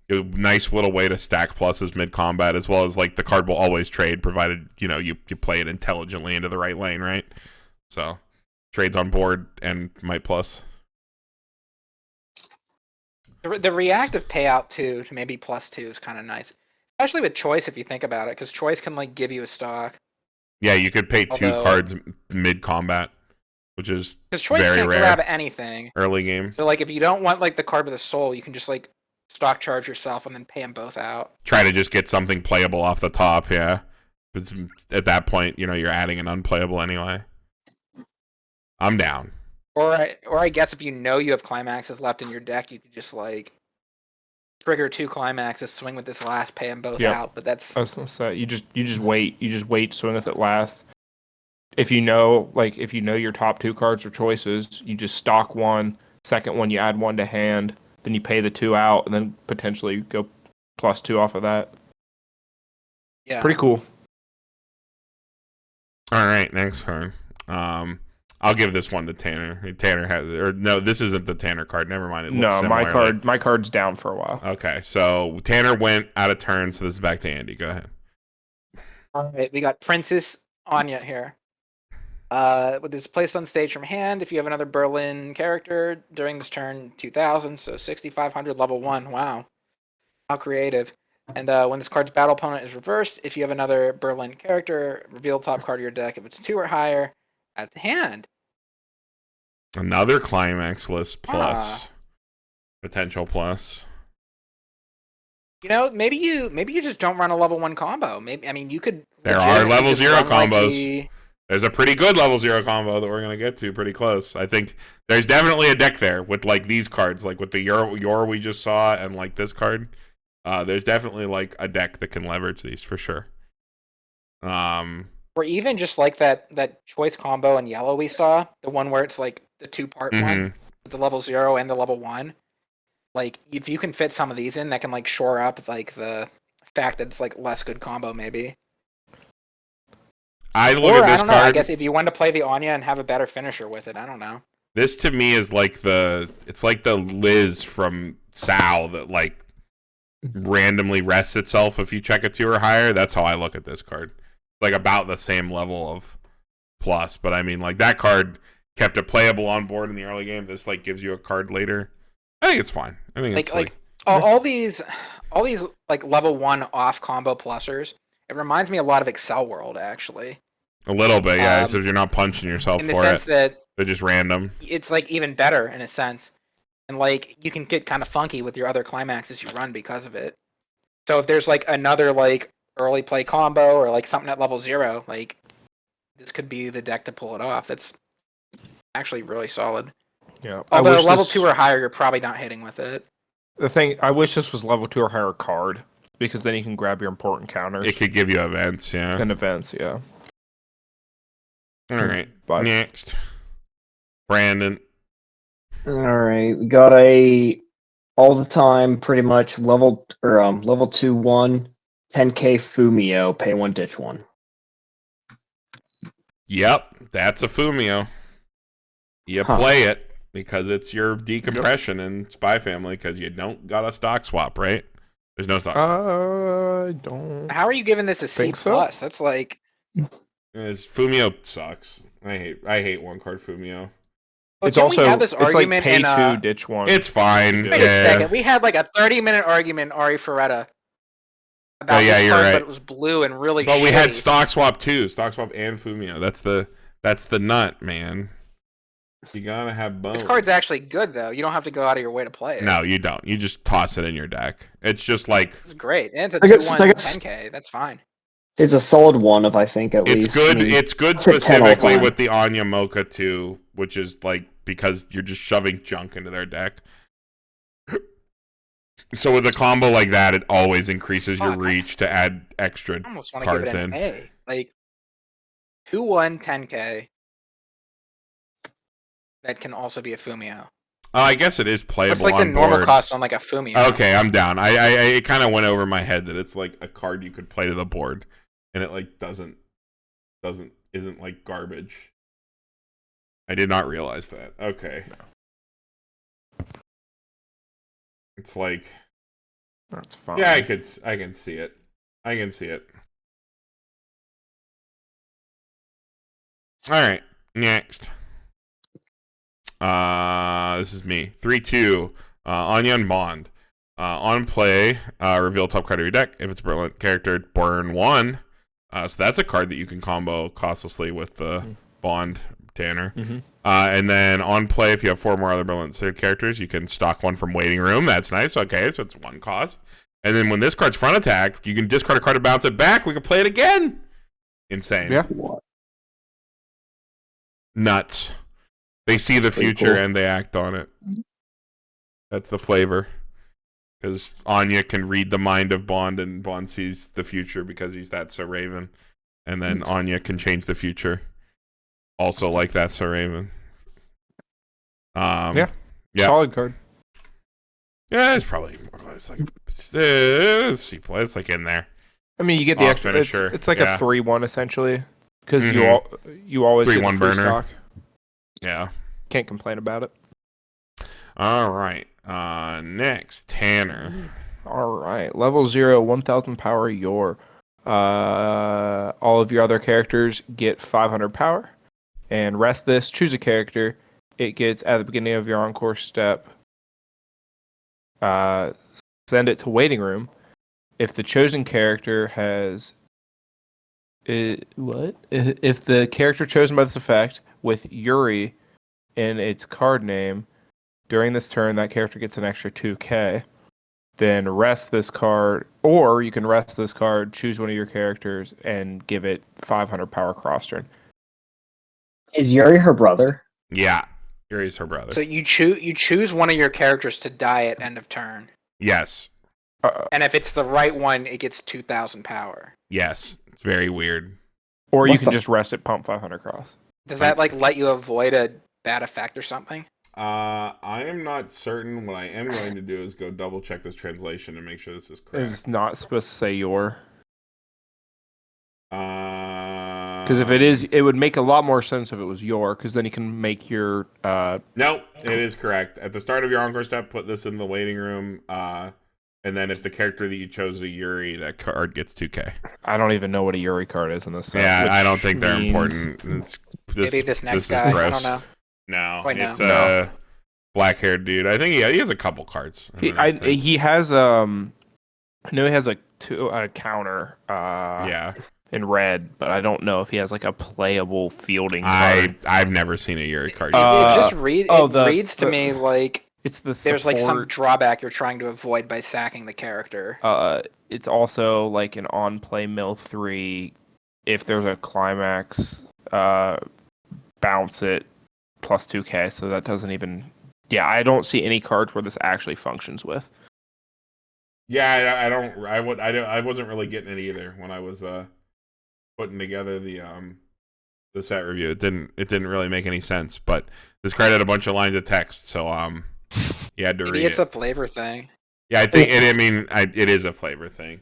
a nice little way to stack pluses mid-combat, as well as, like, the card will always trade, provided, you know, you play it intelligently into the right lane, right? So, trades on board and might plus. The reactive payout to maybe +2 is kind of nice, especially with choice if you think about it, because choice can like give you a stock. Yeah, you could pay 2 cards mid-combat, which is Because choice very can't rare. grab anything. Early game. So like if you don't want like the card with the soul, you can just like stock charge yourself and then pay them both out. Try to just get something playable off the top, yeah. But at that point, you know, you're adding an unplayable anyway. I'm down. Or I guess if you know you have climaxes left in your deck, you could just like trigger 2 climaxes, swing with this last, pay them both out. But that's I was gonna say you just wait, swing with it last. If you know your top 2 cards are choices, you just stock 1. Second one, you add 1 to hand. Then you pay the 2 out, and then potentially go +2 off of that. yeah. Pretty cool. All right, next card. I'll give this one to Tanner. Tanner has, or no, this isn't the Tanner card. Never mind. It looks No, my similarly. my card's down for a while. Okay, so Tanner went out of turn, so this is back to Andy. Go ahead. All right, we got Princess Anya here. With this placed on stage from hand, if you have another Berlin character during this turn, 2,000, so 6,500, level 1. Wow. How creative. And when this card's battle opponent is reversed, if you have another Berlin character, reveal top card of your deck. If it's 2 or higher, add it to hand. Another climax list plus. Potential plus. You know, maybe you just don't run a level 1 combo. You could. There are legitimately level just 0 run, like, combos. There's a pretty good level 0 combo that we're going to get to pretty close. I think there's definitely a deck there with, like, these cards, like with the Yor we just saw and, like, this card. There's definitely, like, a deck that can leverage these for sure. Or even just like that choice combo in yellow we saw, the one where it's like the 2-part one, with the level 0 and the level 1. Like, if you can fit some of these in, that can like shore up like the fact that it's like less good combo maybe. I look Or at I this don't know. I card. guess if you want to play the Anya and have a better finisher with it, I don't know. This to me is like it's like the Liz from Sal that like randomly rests itself if you check a 2 or higher. That's how I look at this card. Like about the same level of plus, but I mean, like, that card kept it playable on board in the early game. This like gives you a card later. I think it's fine. I think it's like all these like level 1 off combo plussers. It reminds me a lot of Excel World actually. a little bit, yeah. So you're not punching yourself In the for sense it. that They're just random. it's like even better in a sense, and like you can get kind of funky with your other climaxes you run because of it. So if there's like another like early play combo or like something at level 0, like this could be the deck to pull it off. It's actually really solid. Yeah. Although level 2 or higher, you're probably not hitting with it. The thing, I wish this was level 2 or higher card, because then you can grab your important counters. It could give you events, yeah. And events, yeah. All right. Bye. Next. Brandon. All right, we got a all the time pretty much level 2/1 10k Fumio, pay 1 ditch 1. Yep, that's a Fumio. You play it because it's your decompression in Spy Family because you don't got a stock swap, right? There's no stock swap. I don't. How are you giving this a C+? So? That's like Fumio sucks. I hate one card Fumio. Well, It's didn't also we have this it's like argument pay in 2 ditch 1. It's fine. Wait a second. We had like a 30-minute argument, Ari Ferretta, about yeah, this you're card, right. but it was blue and really But we had shitty. stock swap too. Stock swap and Fumio. That's the nut, man. You gotta have both. This card's actually good though. You don't have to go out of your way to play it. No, you don't. You just toss it in your deck. It's just like It's great. And it's a I guess- 2/1 10k. That's fine. It's a solid one of I think at it's least. good. I mean, It's good it's a 10 all specifically time. with the Anya Mocha too, which is like because you're just shoving junk into their deck. So with a combo like that, it always increases your Fuck. reach to add extra I almost want to give cards it an in. A. Like 2/1 10k. That can also be a Fumio. Oh, I guess it is playable It's like the on normal board. cost on like a Fumio. Okay, I'm down. I it kind of went over my head that it's like a card you could play to the board, and it like isn't like garbage. I did not realize that. Okay. It's like That's fine. yeah, I can see it. I can see it. All right, next. This is me. 3/2. Anya and Bond. On play, reveal top card of your deck. If it's a brilliant character, burn 1. So that's a card that you can combo costlessly with the Bond Tanner. Mm-hmm. And then on play, if you have 4 more other brilliant characters, you can stock 1 from Waiting Room. That's nice. Okay, so it's 1 cost. And then when this card's front attack, you can discard a card to bounce it back. We can play it again. Insane. Yeah. Nuts. They see the Pretty future cool. and they act on it. That's the flavor. Because Anya can read the mind of Bond, and Bond sees the future because he's that Sir Raven. And then Anya can change the future. Also like that Sir Raven. Yeah. Yeah. Solid card. Yeah, it's probably it's like in there. I mean, you get the Off extra. finisher, It's like yeah. a 3/1 essentially, because Mhm. you always get 3/1 free burner. stock. Yeah. Can't complain about it. All right. Next, Tanner. All right, level 0, 1,000 power. All of your other characters get 500 power, and rest this. Choose a character. It gets at the beginning of your encore step. Send it to Waiting Room. If the chosen character has If the character chosen by this effect with Yuri in its card name during this turn, that character gets an extra 2k. Then rest this card, or you can rest this card, choose one of your characters, and give it 500 power cross turn. Is Yuri her brother? Yeah. Yuri's her brother. So you choose one of your characters to die at end of turn, Yes. and if it's the right one, it gets 2,000 power. Yes. It's very weird. Or you What can the- just rest it, pump 500 cross. Does that like let you avoid a bad effect or something? I am not certain. What I am going to do is go double check this translation and make sure this is correct. It's not supposed to say your. Because Because if it is, it would make a lot more sense if it was your, because then you can make your. Nope, it is correct. At the start of your encore step, put this in the waiting room. And then if the character that you chose is Yuri, that card gets 2k. I don't even know what a Yuri card is in this set. Yeah, which I don't think they're means- important. Maybe this next guy. I don't know. No, Wait, no. it's a black-haired dude. I think he has a couple cards. He has I know he has a counter in red, but I don't know if he has like a playable fielding card. I've never seen a Yuri card. It just reads to me like it's the there's like some drawback you're trying to avoid by sacking the character. It's also like an on-play mill 3. If there's a climax, bounce it plus 2k. So that doesn't even. Yeah, I don't see any cards where this actually functions with. Yeah, I wasn't really getting it either when I was putting together the set review. It didn't really make any sense, but this card had a bunch of lines of text, so you had to read it. It's a flavor thing. Yeah, I think it is a flavor thing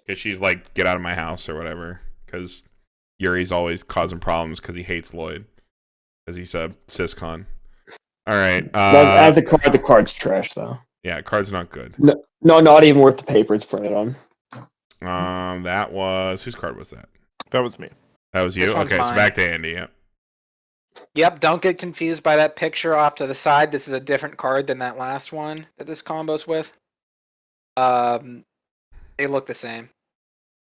because she's like, get out of my house or whatever. Because Yuri's always causing problems because he hates Lloyd because he's a siscon. All right. As a card, the card's trash though. Yeah, card's not good. No, not even worth the paper it's printed on. That was whose card was that? That was me. That was you. Okay, so back to Andy. Yep. Yep. Don't get confused by that picture off to the side. This is a different card than that last one that this combo's with. They look the same.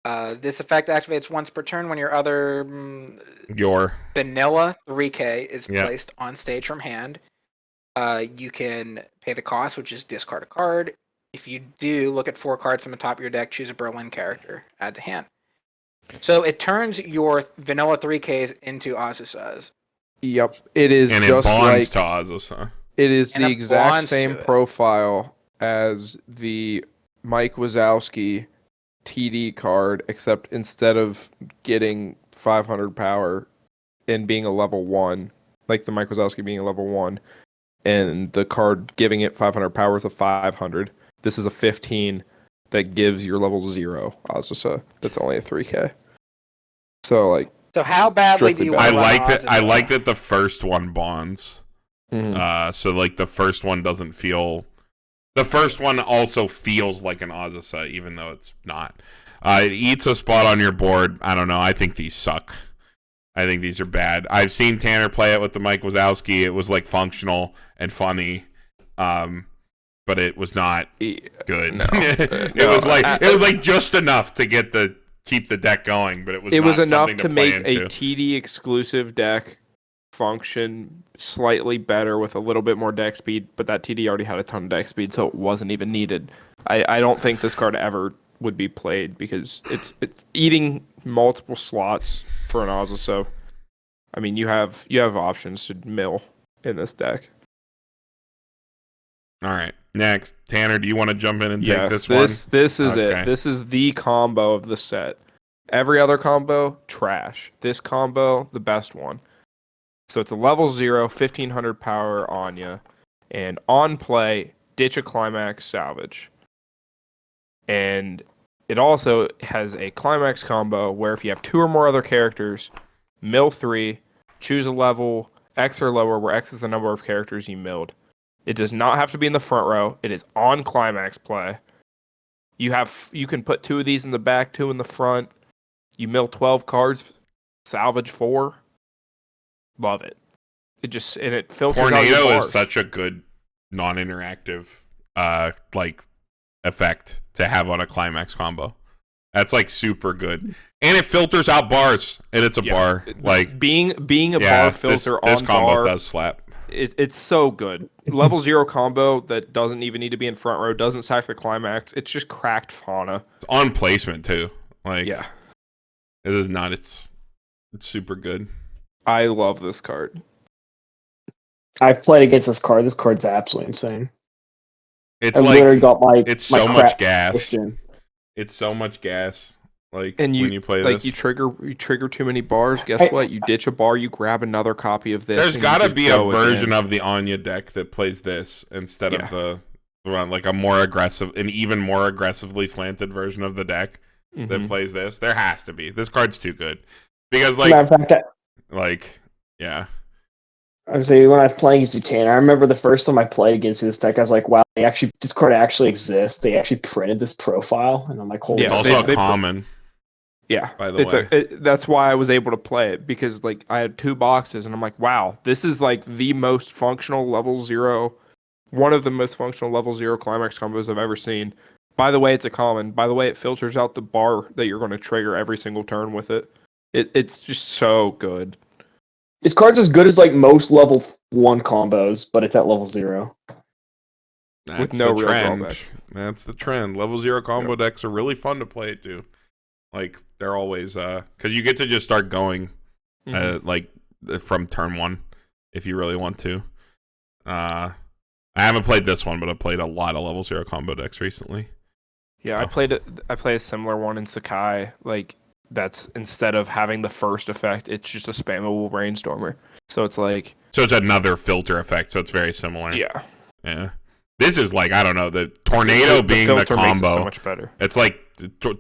This effect activates once per turn when your other vanilla 3K is placed on stage from hand. You can pay the cost, which is discard a card. If you do, look at 4 cards from the top of your deck, choose a Berlin character, add to hand. So it turns your vanilla 3Ks into Azusas. Yep, it is and just it bonds like to Azusa. It is the exact same profile as the Mike Wazowski TD card, except instead of getting 500 power and being a level 1, like the Mike Wazowski being a level 1, and the card giving it 500 power is a 500. This is a 15 that gives your level 0 Azusa. That's only a 3k. So how badly do you want I like that. I like that the first one bonds. Mm-hmm. So like the first one doesn't feel. The first one also feels like an Azusa, even though it's not. It eats a spot on your board. I don't know. I think these suck. I think these are bad. I've seen Tanner play it with the Mike Wazowski. It was like functional and funny, but it was not good. No. it was like just enough to keep the deck going, but it was enough to make into. A TD exclusive deck function slightly better with a little bit more deck speed, but that TD already had a ton of deck speed, so it wasn't even needed. I don't think this card ever would be played because it's eating multiple slots for an Azusa. So, I mean, you have options to mill in this deck. All right, next, Tanner, do you want to jump in and take this one? This is it. This is the combo of the set. Every other combo, trash. This combo, the best one. So it's a level 0, 1500 power Anya, and on play, ditch a climax, salvage. And it also has a climax combo where if you have 2 or more other characters, mill 3, choose a level X or lower where X is the number of characters you milled. It does not have to be in the front row. It is on climax play. You can put 2 of these in the back, 2 in the front. You mill 12 cards, salvage 4. Love it. It filters out your Tornado bars. is such a good non-interactive effect to have on a climax combo. That's like super good, and it filters out bars, and it's a bar. Like being a bar filter this on combo bar does slap. It's so good. Level 0 combo that doesn't even need to be in front row, doesn't sack the climax. It's just cracked fauna. It's on placement too. Like yeah, it is not. It's super good. I love this card. I've played against this card. This card's absolutely insane. It's I literally got it's my so much gas. In. It's so much gas. Like and when you play this, you trigger too many bars. Guess what? You ditch a bar. You grab another copy of this. There's got to be a version of the Anya deck that plays this instead of the like a more aggressive, an even more aggressively slanted version of the deck that plays this. There has to be. This card's too good because matter of fact, yeah. I was saying when I was playing against Utan, I remember the first time I played against this deck, I was like, "Wow, this card actually exists. They actually printed this profile," and I'm like, "Holy!" It's also common. Yeah, By the way. that's why I was able to play it, because like I had 2 boxes and I'm like, wow, this is like the most functional level 0, one of the most functional level 0 climax combos I've ever seen. By the way, it's a common. By the way, it filters out the bar that you're going to trigger every single turn with it. It's just so good. This card's as good as like most level 1 combos, but it's at level 0. That's no the real trend. drawback. That's the trend. Level 0 combo decks are really fun to play too. Like they're always because you get to just start going like from turn 1 if you really want to. I haven't played this one, but I've played a lot of level 0 combo decks recently. Yeah, I played a similar one in Sakai. Like that's, instead of having the first effect, it's just a spammable brainstormer. So it's like, so it's another filter effect. So it's very similar. Yeah. This is like, I don't know, the tornado being the filter makes it combo. so much better. It's like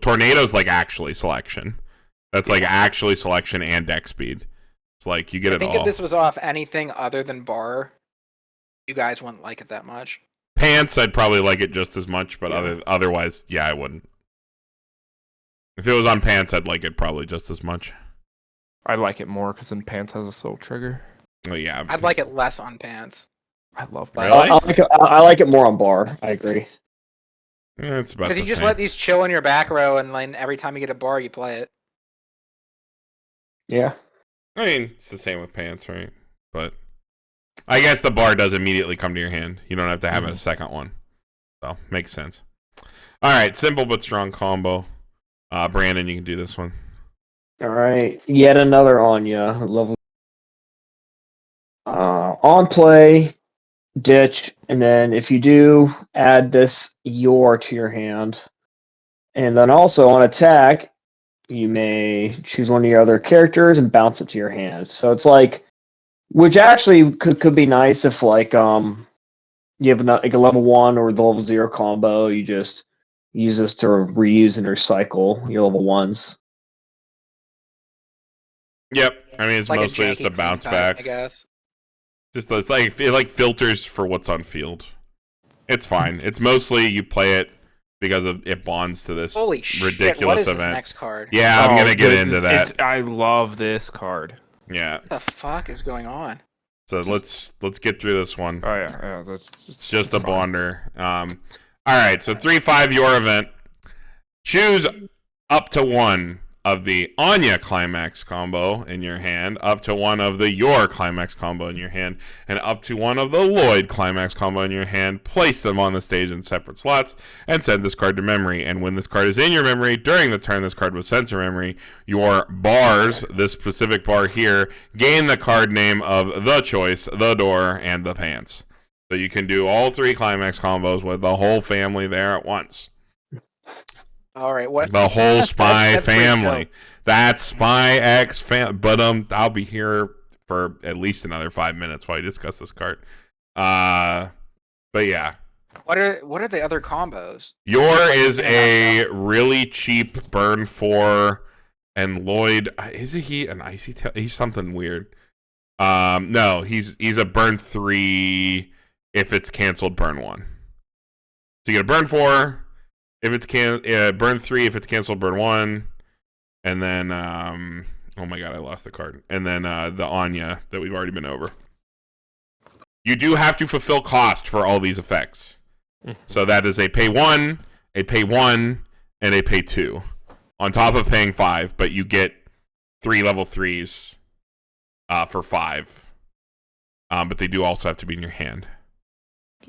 tornado's like actually selection. That's like actually selection and deck speed. It's like you get it all. I think if this was off anything other than bar, you guys wouldn't like it that much. Pants, I'd probably like it just as much, but Yeah. otherwise, yeah, I wouldn't. If it was on Pants, I'd like it probably just as much. I like it more because then Pants has a soul trigger. Oh yeah, I'd like it less on Pants. I love Really? that. I like it more on bar. I agree. It's about Because the you just same. let these chill in your back row, and like every time you get a bar, you play it. Yeah. I mean, it's the same with Pants, right? But I guess the bar does immediately come to your hand. You don't have to have a second one. So, makes sense. All right, simple but strong combo. Brandon, you can do this one. All right. Yet another Anya level. On play, ditch, and then if you do, add this your to your hand. And then also on attack, you may choose one of your other characters and bounce it to your hand. So it's like, which actually could be nice if like you have like a level 1 or the level 0 combo. You just use this to reuse and recycle your level 1s. Yep. I mean, it's Like mostly just janky a bounce clean cut, back. I guess. Just it's like it like filters for what's on field. It's fine. It's mostly you play it because of it bonds to this Holy shit! ridiculous What is event. this next card? Yeah, I'm gonna get into that. I love this card. Yeah. What the fuck is going on? So let's get through this one. Oh yeah. It's just a fine. bonder. All right, so 3/5 your event. Choose up to one of the Anya climax combo in your hand, up to one of the your climax combo in your hand, and up to one of the Lloyd climax combo in your hand. Place them on the stage in separate slots and send this card to memory. And when this card is in your memory, during the turn this card was sent to memory, your bars, this specific bar here, gain the card name of the choice, the door, and the pants. So you can do all 3 climax combos with the whole family there at once. All right, what? The whole Spy that's pretty family. dope. That's Spy X fam. But I'll be here for at least another 5 minutes while we discuss this card. But yeah, What are the other combos? Your is a really cheap burn 4, and Lloyd is he an icy tail? He's something weird. No, he's a burn 3 if it's canceled. Burn 1. So you get a burn 4. If it's burn 3 if it's canceled, burn 1, and then oh my god, I lost the card. And then the Anya that we've already been over. You do have to fulfill cost for all these effects, so that is a pay 1, a pay 1, and a pay 2, on top of paying 5. But you get 3 level 3s for 5. But they do also have to be in your hand.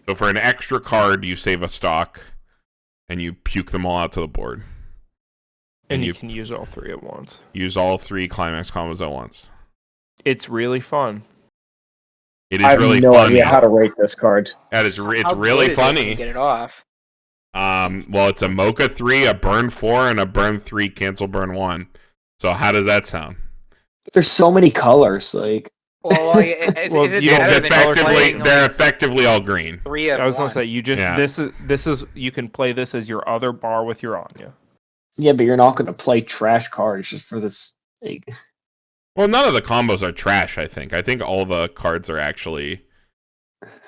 So for an extra card, you save a stock. And you puke them all out to the board. And you can use all 3 at once. Use all 3 climax combos at once. It's really fun. It is I have really no funny. idea how to rate this card. That is, How it's good really is it when funny. you get it off. Well, it's a Mocha 3, a Burn 4, and a Burn 3 cancel Burn 1. So how does that sound? There's so many colors. Like, Well, is Well, it you better It's than playing, they're like, effectively all green. 3 of I was gonna 1? say you just Yeah. this is you can play this as your other bar with your Anya. yeah, but you're not going to play trash cards just for this. Like, Well, none of the combos are trash, I think. I think all the cards are actually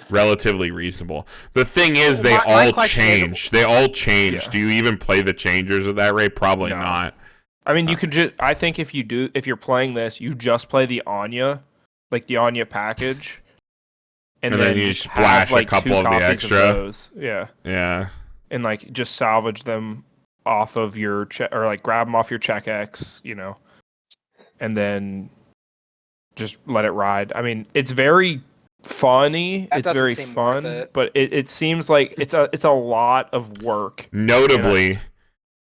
relatively reasonable. The thing is, they My all question is- change. They all change. Yeah. Do you even play the changers at that rate? Probably No. not. I mean, you could just. I think if you're playing this, you just play the Anya, like the Anya package, and then you just splash have, like, a couple 2 of the copies extra. those. Yeah. Yeah. And like just salvage them off of your or like grab them off your CheckX, and then just let it ride. I mean, it's very funny. That it's doesn't very seem worth fun, it. but it seems like it's a lot of work. Notably,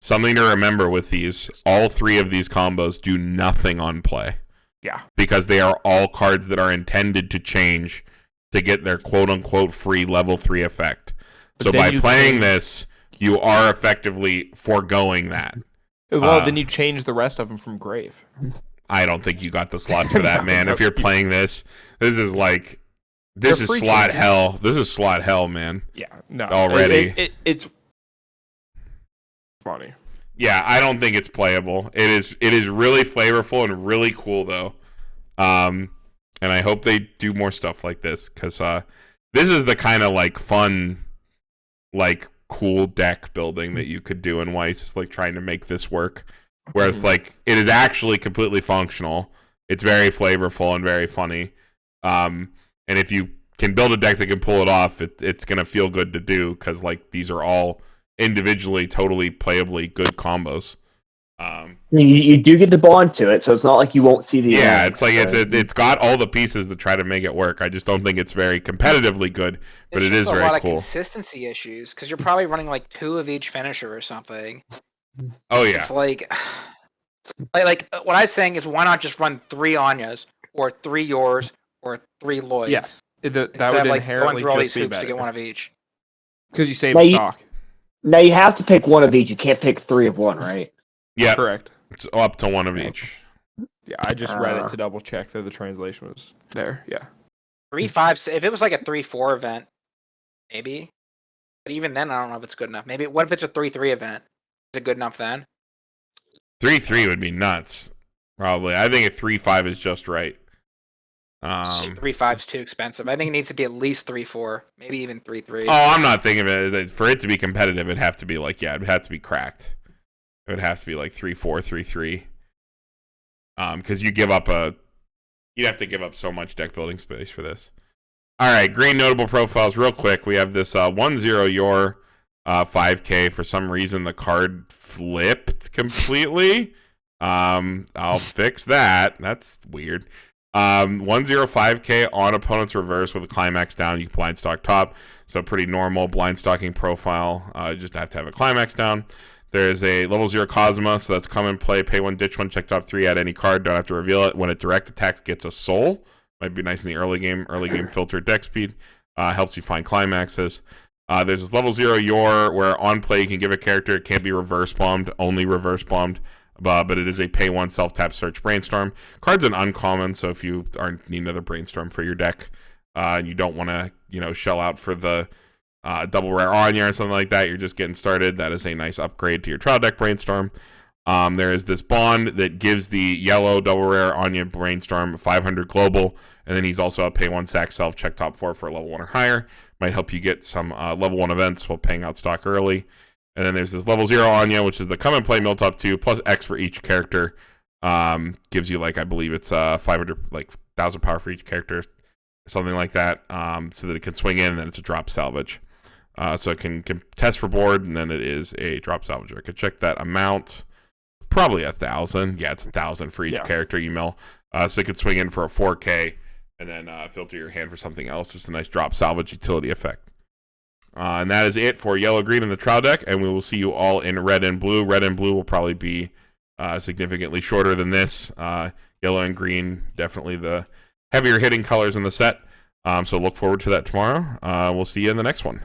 something to remember with these, all 3 of these combos do nothing on play. Yeah. Because they are all cards that are intended to change to get their quote-unquote free level 3 effect. So by playing this, you are effectively foregoing that. Well, then you change the rest of them from Grave. I don't think you got the slots for that, man. If you're playing this is like... This is slot hell. This is slot hell, man. Yeah, no. Already. It's funny. Yeah, I don't think it's playable. It is really flavorful and really cool, though. And I hope they do more stuff like this, because this is the kind of, like, fun, like, cool deck building that you could do in Weiss. It's like trying to make this work. Where it's like, it is actually completely functional. It's very flavorful and very funny. And if you can build a deck that can pull it off, it's going to feel good to do, because, like, these are all individually totally playably good combos. You do get to bond to it, so it's not like you won't see the it's like it's got all the pieces to try to make it work. I just don't think it's very competitively good, but it is very cool. There's a lot of consistency issues, because you're probably running like 2 of each finisher or something. Oh yeah. It's like what I was saying is, why not just run 3 Anyas or 3 yours or 3 Lloyds? Yes, that would would like inherently going through all just these be hoops better. to get 1 of each. Because you save Now stock. Now you have to pick 1 of each. You can't pick 3 of 1, right? Yeah, correct. It's up to 1 of each. Yeah, I just read it to double check that the translation was there. Yeah. 3-5. If it was like a 3-4 event, maybe. But even then, I don't know if it's good enough. Maybe what if it's a 3-3 event? Is it good enough then? 3-3 would be nuts. Probably. I think a 3-5 is just right. 3-5's too expensive. I think it needs to be at least 3-4, maybe even 3-3. Oh, I'm not thinking of it as, for it to be competitive, it'd have to be like, it would have to be cracked. It would have to be like 3-4, 3-3. Because you'd have to give up so much deck building space for this. All right, green notable profiles real quick. We have this 1-0 your 5K. For some reason, the card flipped completely. I'll fix that. That's weird. 1-0-5K on opponent's reverse with a climax down. You can blind stock top. So pretty normal blind stocking profile. Just have to have a climax down. There's a level 0 Cosma, so that's come and play, pay 1, ditch 1, check top 3, add any card, don't have to reveal it. When it direct attacks, gets a soul. Might be nice in the early game filter deck speed. Helps you find climaxes. There's this level 0 Yor, where on play you can give a character, it can't be reverse bombed, only reverse bombed. But it is a pay 1 self-tap search brainstorm. Card's an uncommon, so if you need another brainstorm for your deck, and you don't want to, shell out for the double rare Anya or something like that, you're just getting started, that is a nice upgrade to your trial deck brainstorm. There is this bond that gives the yellow double rare Anya brainstorm 500 global, and then he's also a pay 1 sack self check top 4 for a level 1 or higher. Might help you get some level 1 events while paying out stock early. And then there's this level 0 Anya, which is the come and play mill top 2 plus X for each character. Gives you, I believe it's 500, 1,000 power for each character, something like that, so that it can swing in, and then it's a drop salvage. So it can test for board, and then it is a drop salvage. I could check that amount. Probably 1,000. Yeah, it's 1,000 for each character you mill. So it could swing in for a 4K, and then filter your hand for something else. Just a nice drop salvage utility effect. And that is it for yellow, green, and the trial deck. And we will see you all in red and blue. Red and blue will probably be significantly shorter than this. Yellow and green, definitely the heavier hitting colors in the set. So look forward to that tomorrow. We'll see you in the next one.